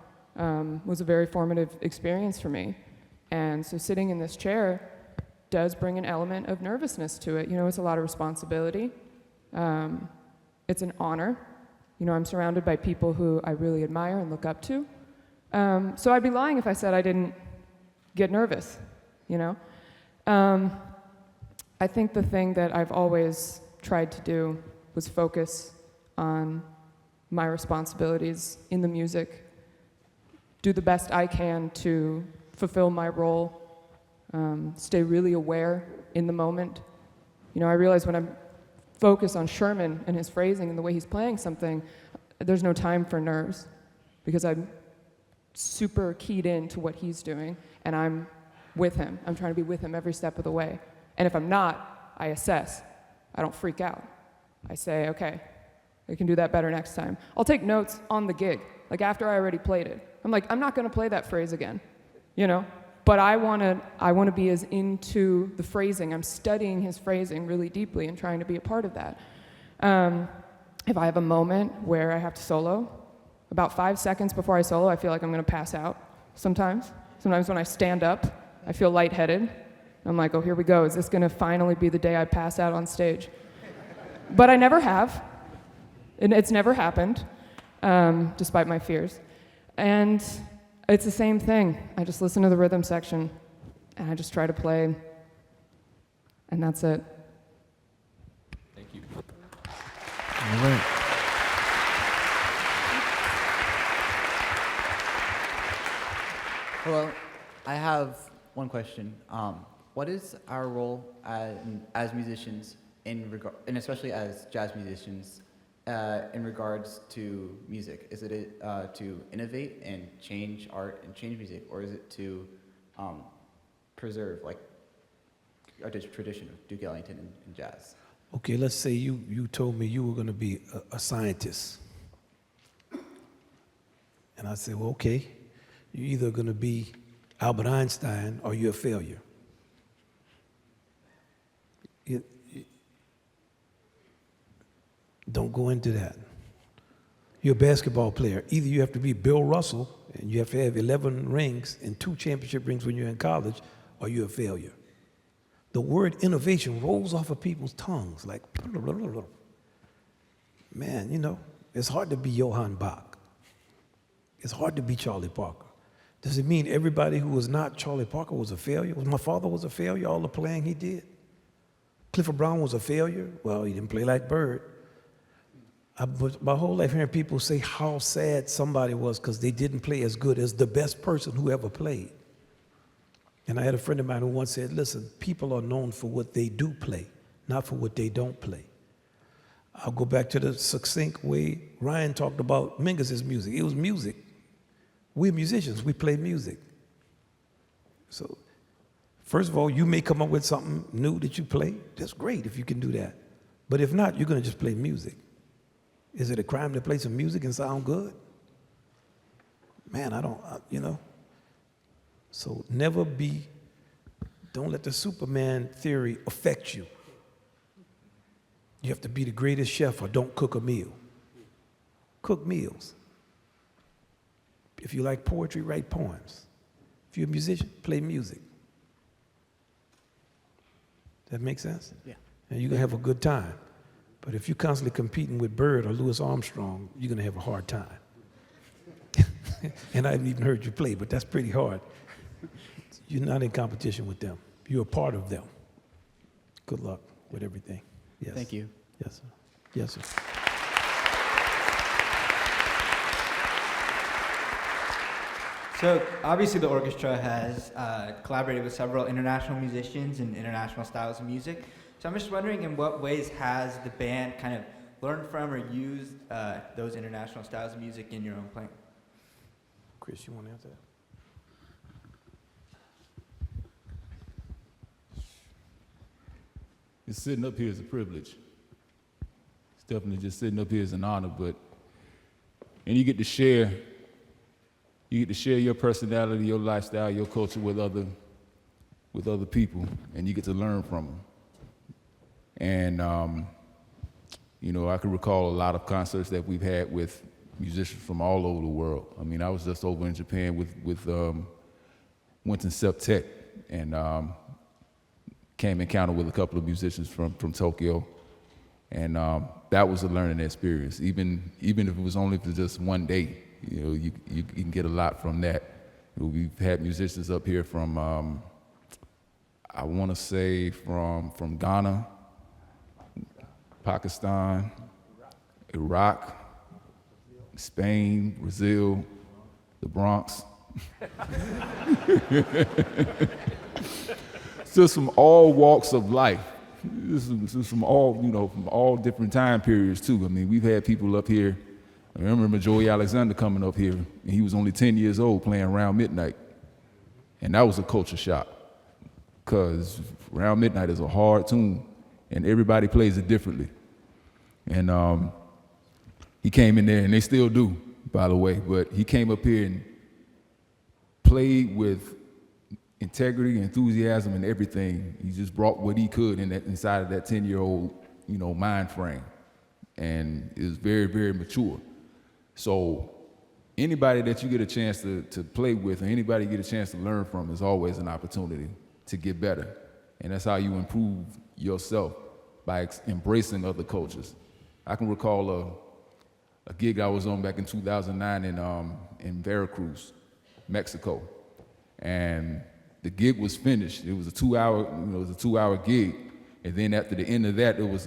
was a very formative experience for me. And so sitting in this chair does bring an element of nervousness to it. It's a lot of responsibility. It's an honor. I'm surrounded by people who I really admire and look up to. So I'd be lying if I said I didn't get nervous, I think the thing that I've always tried to do was focus on my responsibilities in the music, do the best I can to fulfill my role, stay really aware in the moment. I realize when I'm focused on Sherman and his phrasing and the way he's playing something, there's no time for nerves because I'm super keyed in to what he's doing, and I'm with him. I'm trying to be with him every step of the way. And if I'm not, I assess. I don't freak out. I say, okay, I can do that better next time. I'll take notes on the gig, like after I already played it. I'm like, I'm not gonna play that phrase again, But I wanna be as into the phrasing. I'm studying his phrasing really deeply and trying to be a part of that. If I have a moment where I have to solo, about 5 seconds before I solo, I feel like I'm gonna pass out sometimes. Sometimes when I stand up, I feel lightheaded. I'm like, oh, here we go. Is this gonna finally be the day I pass out on stage? But I never have. And it's never happened, despite my fears. And it's the same thing. I just listen to the rhythm section, and I just try to play, and that's it. Thank you. All right. Well, I have one question. What is our role as musicians and especially as jazz musicians, in regards to music? Is it to innovate and change art and change music, or is it to preserve like a tradition of Duke Ellington and jazz? Okay, let's say you told me you were going to be a scientist. And I said, well, okay, you're either going to be Albert Einstein or you're a failure. Don't go into that. You're a basketball player. Either you have to be Bill Russell, and you have to have 11 rings and 2 championship rings when you're in college, or you're a failure. The word innovation rolls off of people's tongues like, man, you know, it's hard to be Johann Bach. It's hard to be Charlie Parker. Does it mean everybody who was not Charlie Parker was a failure? My father was a failure, all the playing he did? Clifford Brown was a failure? Well, he didn't play like Bird. My whole life hearing people say how sad somebody was because they didn't play as good as the best person who ever played. And I had a friend of mine who once said, listen, people are known for what they do play, not for what they don't play. I'll go back to the succinct way Ryan talked about Mingus's music. It was music. We're musicians. We play music. So, first of all, you may come up with something new that you play. That's great if you can do that. But if not, you're going to just play music. Is it a crime to play some music and sound good? Man, you know. So don't let the Superman theory affect you. You have to be the greatest chef or don't cook a meal. Cook meals. If you like poetry, write poems. If you're a musician, play music. That make sense? Yeah. And you're going to have a good time. But if you're constantly competing with Bird or Louis Armstrong, you're going to have a hard time. And I haven't even heard you play, but that's pretty hard. You're not in competition with them. You're a part of them. Good luck with everything. Yes. Thank you. Yes, sir. Yes, sir. So obviously the orchestra has collaborated with several international musicians and international styles of music. So I'm just wondering, in what ways has the band kind of learned from or used those international styles of music in your own playing? Chris, you want to answer that? Just sitting up here is a privilege. It's definitely just sitting up here is an honor, and you get to share your personality, your lifestyle, your culture with other people, and you get to learn from them. And you know, I can recall a lot of concerts that we've had with musicians from all over the world. I mean, I was just over in Japan with Wynton Septet, and came encounter with a couple of musicians from Tokyo, and that was a learning experience. Even if it was only for just one day, you know, you can get a lot from that. We've had musicians up here from I want to say from Ghana, Pakistan, Iraq, Spain, Brazil, the Bronx. Just from all walks of life. This is from all, you know, from all different time periods too. I mean, we've had people up here. I remember Joey Alexander coming up here, and he was only 10 years old playing Around Midnight. And that was a culture shock, because Around Midnight is a hard tune, and everybody plays it differently. And he came in there, and they still do, by the way, but he came up here and played with integrity, enthusiasm, and everything. He just brought what he could inside of that 10-year-old, you know, mind frame, and it was very, very mature. So anybody that you get a chance to play with, or anybody you get a chance to learn from, is always an opportunity to get better. And that's how you improve yourself, by embracing other cultures. I can recall a gig I was on back in 2009 in Veracruz, Mexico, and the gig was finished. It was a 2-hour gig, and then after the end of that, it was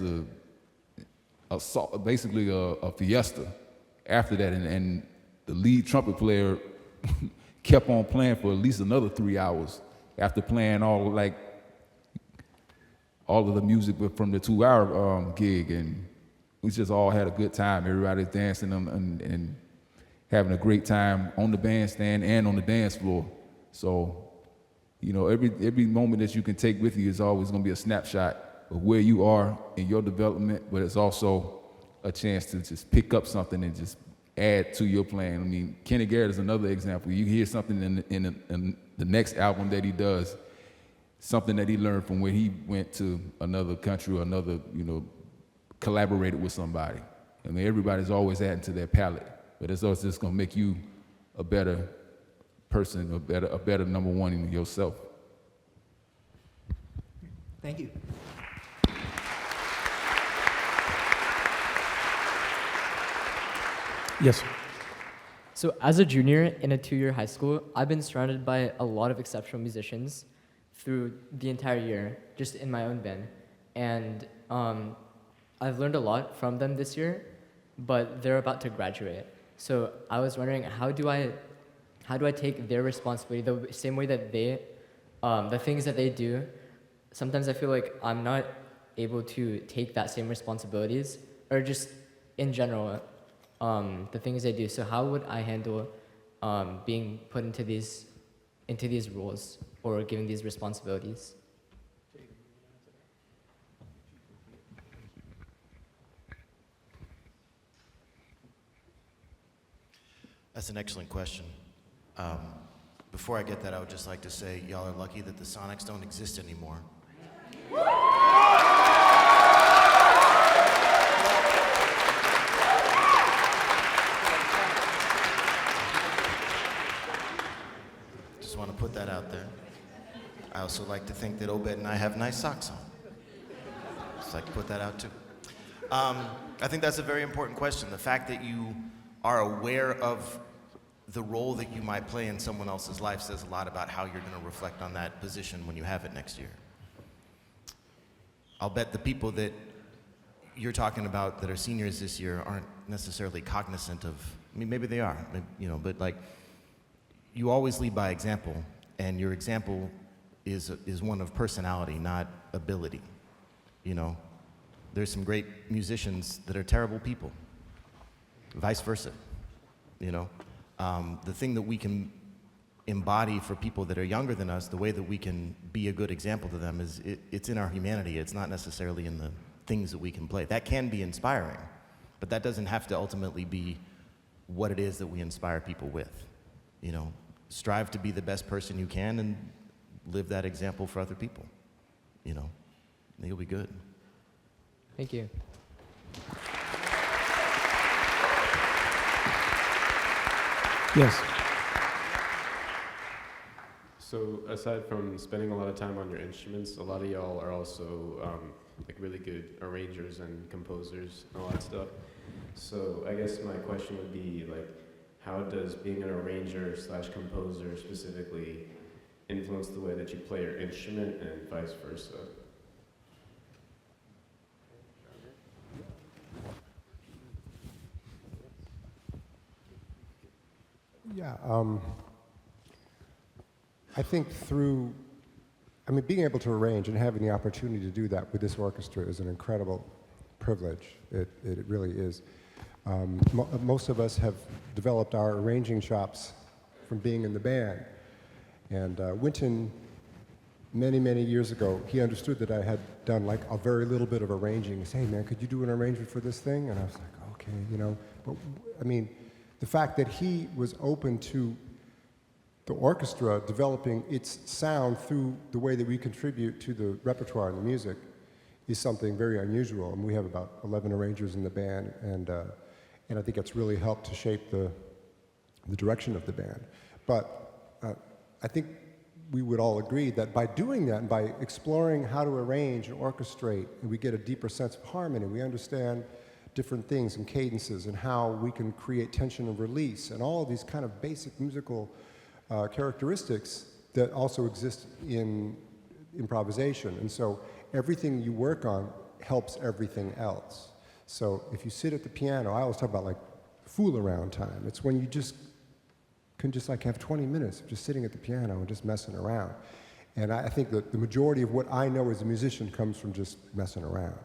basically a fiesta. After that, and the lead trumpet player kept on playing for at least another 3 hours after playing all of the music from the 2-hour gig, and we just all had a good time. Everybody's dancing and having a great time on the bandstand and on the dance floor. So, you know, every moment that you can take with you is always going to be a snapshot of where you are in your development, but it's also a chance to just pick up something and just add to your playing. I mean, Kenny Garrett is another example. You hear something in the next album that he does, something that he learned from where he went to another country or another, you know, collaborated with somebody. I mean, everybody's always adding to their palette, but it's also just gonna make you a better person, a better number one in yourself. Thank you. Yes, sir. So as a junior in a 2-year high school, I've been surrounded by a lot of exceptional musicians through the entire year, just in my own band. And I've learned a lot from them this year, but they're about to graduate. So I was wondering, how do I take their responsibility the same way that they, the things that they do, sometimes I feel like I'm not able to take that same responsibilities, or just in general, the things they do. So how would I handle being put into these roles or given these responsibilities? That's an excellent question. Before I get that, I would just like to say y'all are lucky that the Sonics don't exist anymore. Just want to put that out there. I also like to think that Obed and I have nice socks on. Just like to put that out too. I think that's a very important question. The fact that you are aware of the role that you might play in someone else's life says a lot about how you're going to reflect on that position when you have it next year. I'll bet the people that you're talking about that are seniors this year aren't necessarily cognizant of, I mean, maybe they are, you know, but like, you always lead by example, and your example is one of personality, not ability, you know. There's some great musicians that are terrible people, vice versa, you know. The thing that we can embody for people that are younger than us, the way that we can be a good example to them is it's in our humanity. It's not necessarily in the things that we can play. That can be inspiring, but that doesn't have to ultimately be what it is that we inspire people with. You know, strive to be the best person you can and live that example for other people. You know, and you'll be good. Thank you. Yes. So aside from spending a lot of time on your instruments, a lot of y'all are also like really good arrangers and composers and all that stuff. So I guess my question would be like, how does being an arranger / composer specifically influence the way that you play your instrument and vice versa? Yeah, I think being able to arrange and having the opportunity to do that with this orchestra is an incredible privilege. It really is. Most of us have developed our arranging chops from being in the band. And Wynton, many, many years ago, he understood that I had done like a very little bit of arranging. He said, hey man, could you do an arrangement for this thing? And I was like, okay, you know. But I mean, the fact that he was open to the orchestra developing its sound through the way that we contribute to the repertoire and the music is something very unusual. And we have about 11 arrangers in the band, and I think it's really helped to shape the direction of the band. But I think we would all agree that by doing that and by exploring how to arrange and orchestrate, and we get a deeper sense of harmony, we understand different things and cadences and how we can create tension and release and all of these kind of basic musical characteristics that also exist in improvisation. And so everything you work on helps everything else. So if you sit at the piano, I always talk about like fool around time. It's when you just can just like have 20 minutes of just sitting at the piano and just messing around. And I think that the majority of what I know as a musician comes from just messing around.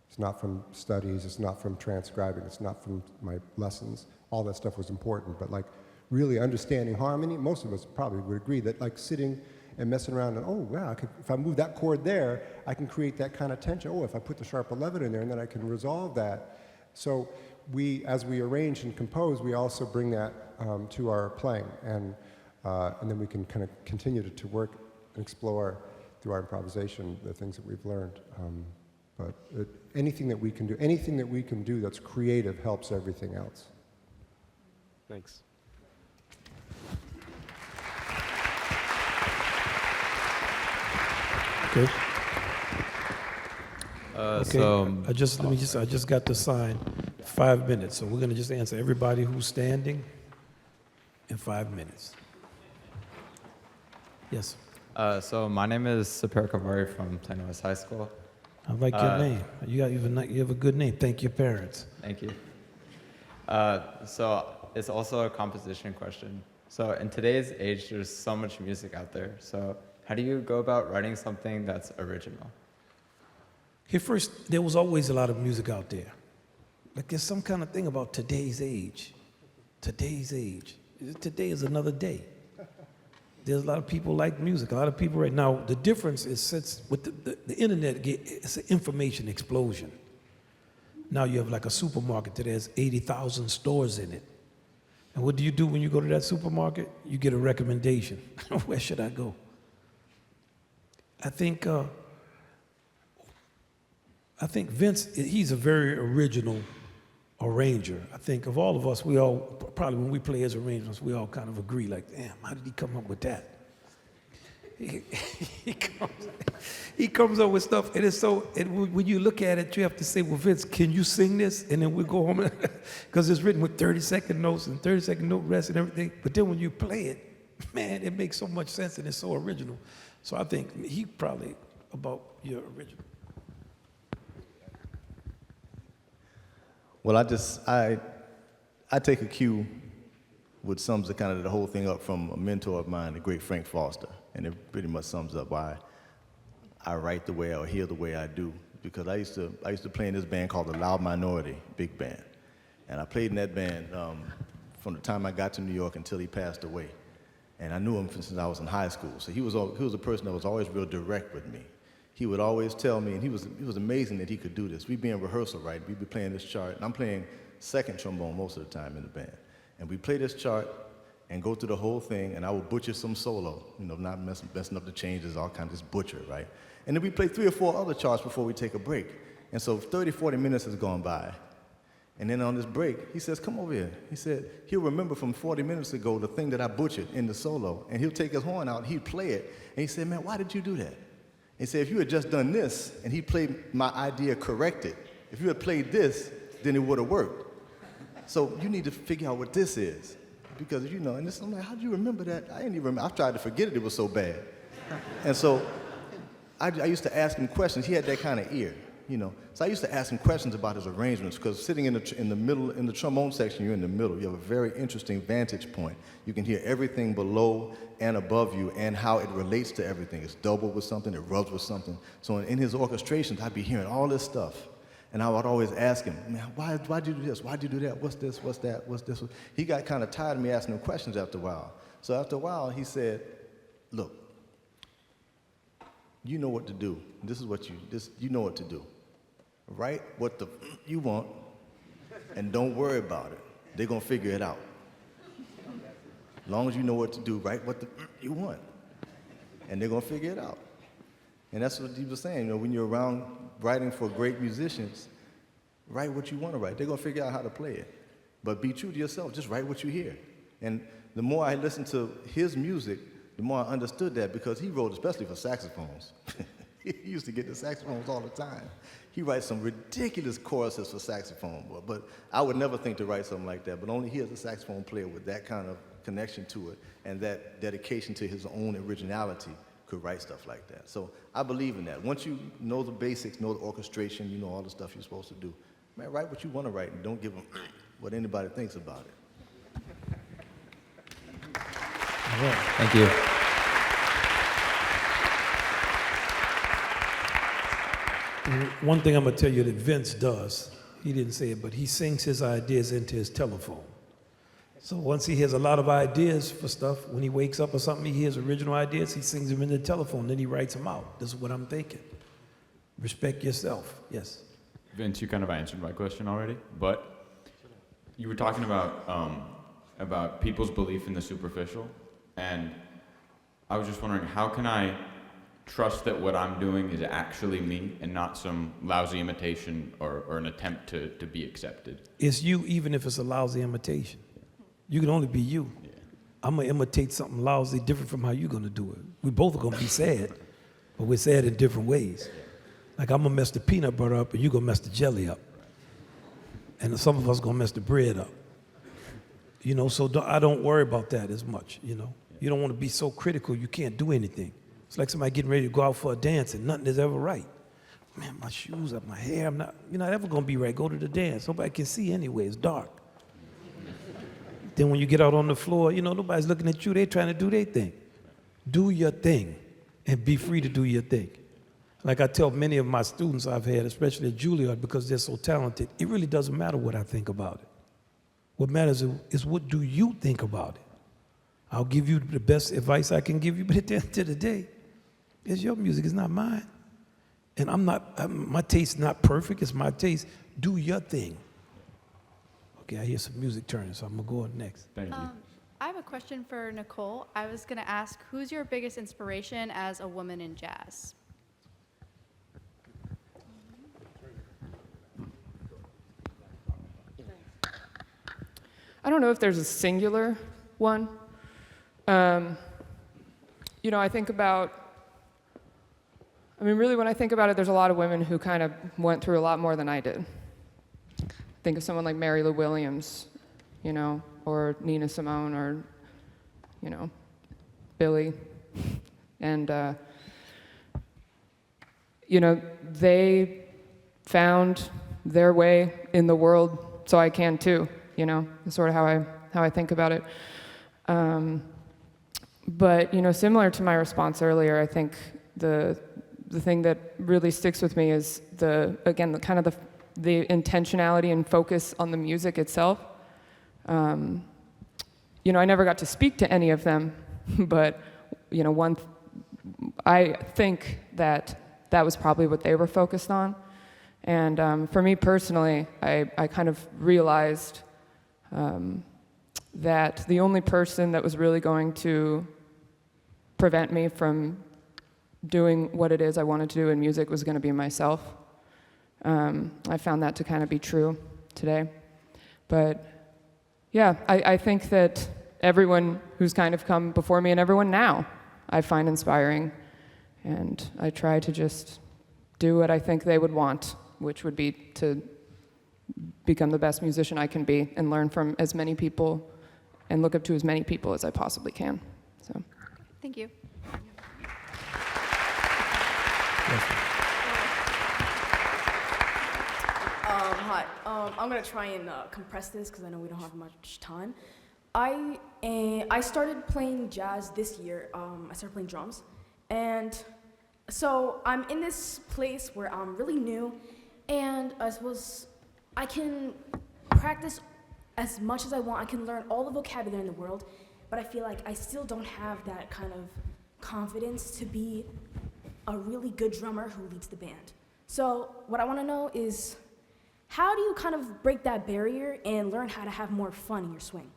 It's not from studies, it's not from transcribing, it's not from my lessons. All that stuff was important, but like really understanding harmony, most of us probably would agree that like sitting and messing around and, oh, wow, if I move that chord there, I can create that kind of tension. Oh, if I put the sharp 11 in there, and then I can resolve that. So as we arrange and compose, we also bring that to our playing, and then we can kind of continue to work and explore through our improvisation the things that we've learned. But anything that we can do that's creative helps everything else. Thanks. Okay. Okay. So I just got the sign. 5 minutes. So we're going to just answer everybody who's standing in 5 minutes. Yes. So my name is Sapir Kavari from Plano West High School. I like your name. You have a good name. Thank your parents. Thank you. So it's also a composition question. So in today's age, there's so much music out there. So how do you go about writing something that's original? Here first, there was always a lot of music out there. Like there's some kind of thing about today's age. Today's age. Today is another day. There's a lot of people like music. A lot of people right now, the difference is since with the internet, it's an information explosion. Now you have like a supermarket that has 80,000 stores in it. And what do you do when you go to that supermarket? You get a recommendation. Where should I go? I think Vince, he's a very original arranger. I think of all of us, we all, probably when we play as arrangements, we all kind of agree, like, damn, how did he come up with that? He comes up with stuff, and it's so, and when you look at it, you have to say, well, Vince, can you sing this? And then we go home, because it's written with 30-second notes and 30-second note rest and everything. But then when you play it, man, it makes so much sense, and it's so original. So I think he probably about your original. Well, I take a cue, which sums the whole thing up from a mentor of mine, the great Frank Foster, and it pretty much sums up why I write the way or hear the way I do. Because I used to play in this band called the Loud Minority Big Band, and I played in that band from the time I got to New York until he passed away, and I knew him since I was in high school. So he was a person that was always real direct with me. He would always tell me, and it was amazing that he could do this. We'd be in rehearsal, right? We'd be playing this chart, and I'm playing second trombone most of the time in the band. And we'd play this chart and go through the whole thing, and I would butcher some solo, not messing up the changes, all kinds of just butcher, right? And then we'd play 3 or 4 other charts before we take a break. And so 30, 40 minutes has gone by. And then on this break, he says, come over here. He said, he'll remember from 40 minutes ago the thing that I butchered in the solo, and he'll take his horn out, he'd play it, and he said, man, why did you do that? He said, if you had just done this, and he played my idea corrected, if you had played this, then it would have worked. So you need to figure out what this is. Because, and this, I'm like, how do you remember that? I didn't even remember. I've tried to forget it was so bad. And so I used to ask him questions. He had that kind of ear, So I used to ask him questions about his arrangements, because sitting in the middle, in the trombone section, you're in the middle. You have a very interesting vantage point. You can hear everything below and above you and how it relates to everything. It's doubled with something, it rubs with something. So in his orchestrations, I'd be hearing all this stuff. And I would always ask him, man, why'd you do this? Why'd you do that? What's this? What's that? What's this? He got kind of tired of me asking him questions after a while. So after a while, he said, look, you know what to do. This is what you know what to do. Write what you want and don't worry about it. They're going to figure it out. As long as you know what to do, write what you want. And they're going to figure it out. And that's what he was saying. When you're around writing for great musicians, write what you want to write. They're going to figure out how to play it. But be true to yourself. Just write what you hear. And the more I listened to his music, the more I understood that, because he wrote especially for saxophones. He used to get the saxophones all the time. He writes some ridiculous choruses for saxophone, but I would never think to write something like that. But only he as a saxophone player with that kind of connection to it and that dedication to his own originality could write stuff like that. So I believe in that. Once you know the basics, know the orchestration, you know all the stuff you're supposed to do, man, write what you want to write and don't give them what anybody thinks about it. All right. Thank you. One thing I'm going to tell you that Vince does, he didn't say it, but he sings his ideas into his telephone. So once he has a lot of ideas for stuff, when he wakes up or something, he hears original ideas, he sings them in the telephone, then he writes them out. This is what I'm thinking. Respect yourself. Yes. Vince, you kind of answered my question already, but you were talking about people's belief in the superficial, and I was just wondering, how can I trust that what I'm doing is actually me and not some lousy imitation or an attempt to be accepted. It's you, even if it's a lousy imitation. You can only be you. Yeah. I'm going to imitate something lousy different from how you're going to do it. We both are going to be sad, but we're sad in different ways. Like I'm going to mess the peanut butter up and you're going to mess the jelly up. And some of us are going to mess the bread up. You know, so I don't worry about that as much, you know. You don't want to be so critical you can't do anything. It's like somebody getting ready to go out for a dance and nothing is ever right. Man, my shoes up, my hair, you're not ever going to be right. Go to the dance. Nobody can see anyway. It's dark. Then when you get out on the floor, you know, nobody's looking at you. They're trying to do their thing. Do your thing and be free to do your thing. Like I tell many of my students I've had, especially at Juilliard, because they're so talented, it really doesn't matter what I think about it. What matters is what do you think about it? I'll give you the best advice I can give you, but at the end of the day, it's your music, it's not mine. And my taste's not perfect, it's my taste. Do your thing. Okay, I hear some music turning, so I'm gonna go on next. Thank you. I have a question for Nicole. I was gonna ask, who's your biggest inspiration as a woman in jazz? I don't know if there's a singular one. You know, really when I think about it, there's a lot of women who kind of went through a lot more than I did. Think of someone like Mary Lou Williams, you know, or Nina Simone, or, you know, Billie. And, you know, they found their way in the world, so I can too, you know, that's sort of how I think about it. But, you know, similar to my response earlier, I think the thing that really sticks with me is the intentionality and focus on the music itself. You know, I never got to speak to any of them, but, you know, I think that was probably what they were focused on. And for me personally, I kind of realized that the only person that was really going to prevent me from doing what it is I wanted to do in music was going to be myself. I found that to kind of be true today. But yeah, I think that everyone who's kind of come before me and everyone now I find inspiring. And I try to just do what I think they would want, which would be to become the best musician I can be and learn from as many people and look up to as many people as I possibly can. So. Thank you. Hi. I'm gonna try and compress this because I know we don't have much time. I started playing jazz this year. I started playing drums, and so I'm in this place where I'm really new, and I suppose I can practice as much as I want. I can learn all the vocabulary in the world, but I feel like I still don't have that kind of confidence to be a really good drummer who leads the band. So what I want to know is, how do you kind of break that barrier and learn how to have more fun in your swing?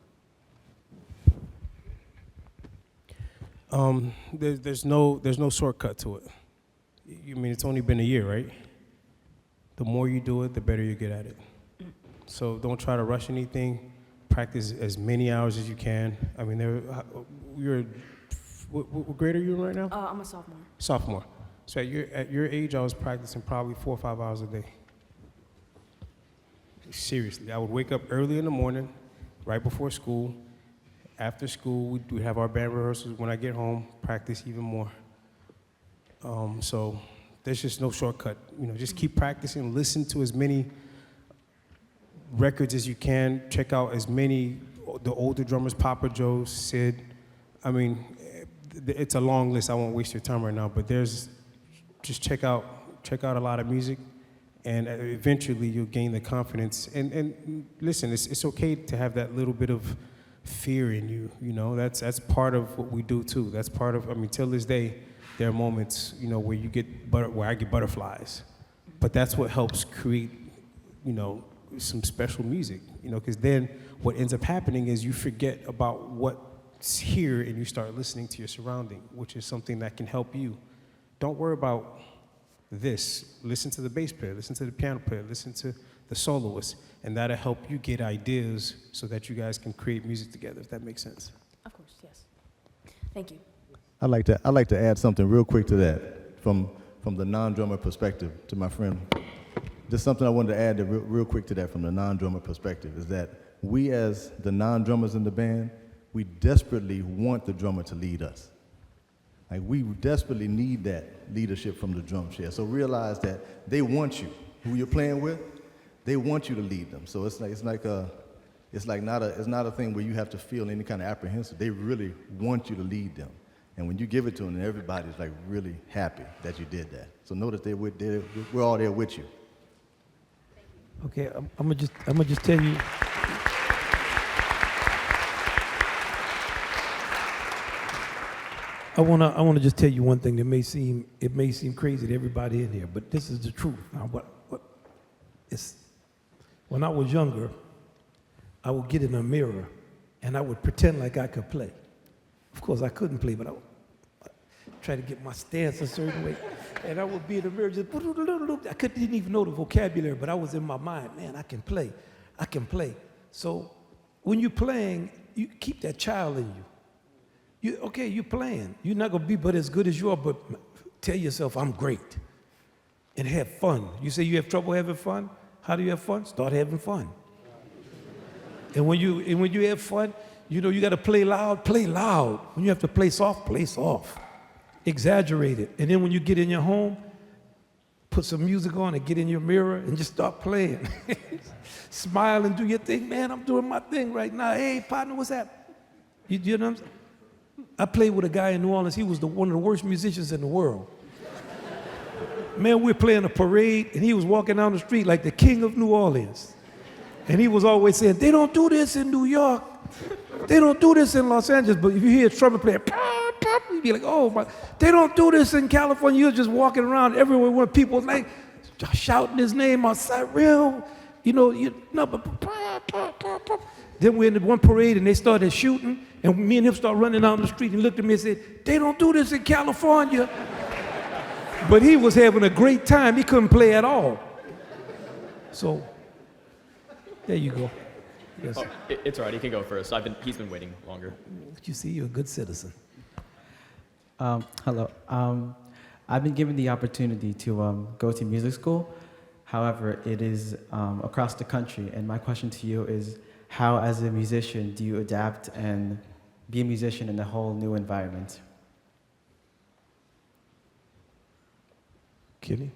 There's no shortcut to it. You mean it's only been a year, right? The more you do it, the better you get at it. So don't try to rush anything. Practice as many hours as you can. I mean, what grade are you in right now? I'm a sophomore. Sophomore. So at your age, I was practicing probably 4 or 5 hours a day. Seriously, I would wake up early in the morning, right before school. After school, we'd have our band rehearsals. When I get home, practice even more. So there's just no shortcut. You know, just keep practicing. Listen to as many records as you can. Check out as many the older drummers, Papa Joe, Sid. I mean, it's a long list. I won't waste your time right now, but just check out a lot of music, and eventually you'll gain the confidence. And listen, it's okay to have that little bit of fear in you. You know, that's part of what we do too. That's part of. I mean, till this day, there are moments, you know, where I get butterflies, but that's what helps create, you know, some special music. You know, because then what ends up happening is you forget about what's here and you start listening to your surrounding, which is something that can help you don't worry about this. Listen to the bass player, listen to the piano player, listen to the soloist, and that'll help you get ideas so that you guys can create music together, if that makes sense. Of course, yes. Thank you. I'd like to add something real quick to that from the non-drummer perspective to my friend. Just something I wanted to add real quick to that from the non-drummer perspective is that we as the non-drummers in the band, we desperately want the drummer to lead us. Like we desperately need that leadership from the drum chair. So realize that they want you, who you're playing with, they want you to lead them. So it's not a thing where you have to feel any kind of apprehensive. They really want you to lead them. And when you give it to them, everybody's like really happy that you did that. So know that we're all there with you. Okay, I'm gonna just tell you. I wanna just tell you one thing that may seem crazy to everybody in here, but this is the truth. Now, when I was younger, I would get in a mirror and I would pretend like I could play. Of course, I couldn't play, but I would try to get my stance a certain way. And I would be in the mirror just, I didn't even know the vocabulary, but I was in my mind, man, I can play. So when you're playing, you keep that child in you. You're playing. You're not going to be but as good as you are, but tell yourself, I'm great. And have fun. You say you have trouble having fun? How do you have fun? Start having fun. And when you have fun, you got to play loud, play loud. When you have to play soft, play soft. Exaggerate it. And then when you get in your home, put some music on and get in your mirror and just start playing. Smile and do your thing. Man, I'm doing my thing right now. Hey, partner, what's that? You know what I'm saying? I played with a guy in New Orleans. He was one of the worst musicians in the world. Man, we're playing a parade, and he was walking down the street like the king of New Orleans. And he was always saying, they don't do this in New York. They don't do this in Los Angeles. But if you hear a trumpet player, you'd be like, oh, my. They don't do this in California. You're just walking around everywhere when people like shouting his name outside, real, Then we're in one parade, and they started shooting, and me and him started running down the street, and he looked at me and said, they don't do this in California. But he was having a great time. He couldn't play at all. So, there you go. Yes. Oh, it's all right. He can go first. He's been waiting longer. You see, you're a good citizen. Hello. I've been given the opportunity to go to music school. However, it is across the country. And my question to you is, how, as a musician, do you adapt and be a musician in a whole new environment? Kenny?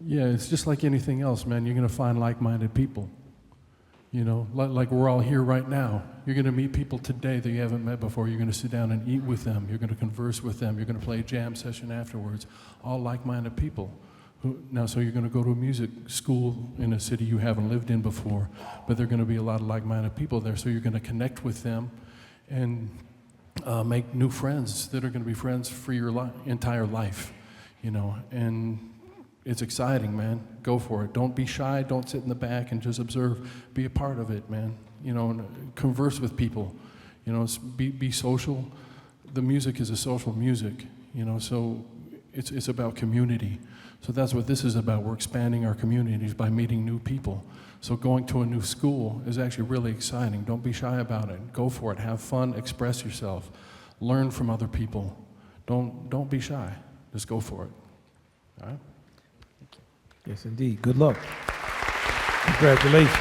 Yeah, it's just like anything else, man. You're going to find like-minded people. Like we're all here right now. You're going to meet people today that you haven't met before. You're going to sit down and eat with them. You're going to converse with them. You're going to play a jam session afterwards. All like-minded people. So you're going to go to a music school in a city you haven't lived in before, but there are going to be a lot of like-minded people there. So you're going to connect with them and make new friends that are going to be friends for your entire life. And it's exciting, man. Go for it. Don't be shy. Don't sit in the back and just observe. Be a part of it, man. And converse with people. Be social. The music is a social music. So it's about community. So that's what this is about. We're expanding our communities by meeting new people. So going to a new school is actually really exciting. Don't be shy about it. Go for it. Have fun. Express yourself. Learn from other people. Don't be shy. Just go for it. All right? Yes, indeed. Good luck. Congratulations.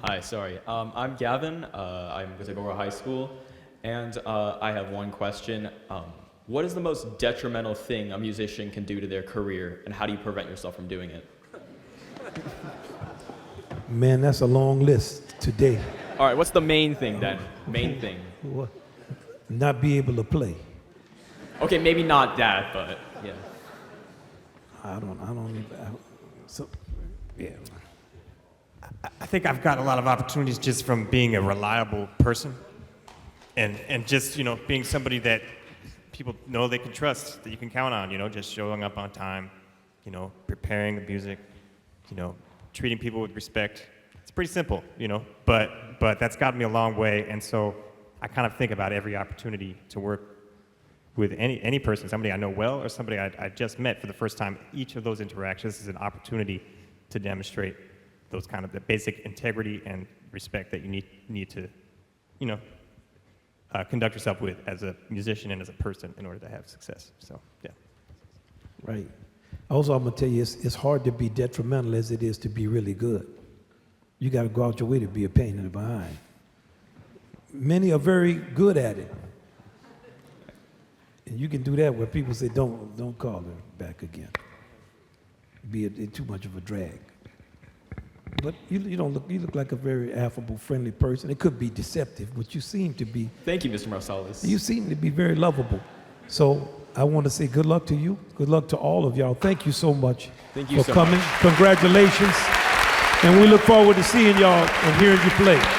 Hi, sorry. I'm Gavin. I'm with Agora High School, and I have one question. What is the most detrimental thing a musician can do to their career, and how do you prevent yourself from doing it? Man, that's a long list today. All right, what's the main thing then? Main thing. Not be able to play. Okay, maybe not that, but yeah. I don't yeah. I think I've got a lot of opportunities just from being a reliable person and just, being somebody that people know they can trust, that you can count on, just showing up on time, preparing the music, treating people with respect. It's pretty simple, you know, but that's gotten me a long way. And so I kind of think about every opportunity to work with any person, somebody I know well or somebody I just met for the first time. Each of those interactions is an opportunity to demonstrate those kind of the basic integrity and respect that you need to, you know, conduct yourself with as a musician and as a person in order to have success. So, yeah. Right. Also, I'm going to tell you, it's hard to be detrimental as it is to be really good. You got to go out your way to be a pain in the behind. Many are very good at it. And you can do that where people say, don't call her back again. Be it too much of a drag. But you look like a very affable, friendly person. It could be deceptive, but you seem to be. Thank you, Mr. Marsalis. You seem to be very lovable. So I want to say good luck to you. Good luck to all of y'all. Thank you so much Thank you for so coming. much. Congratulations. And we look forward to seeing y'all and hearing you play.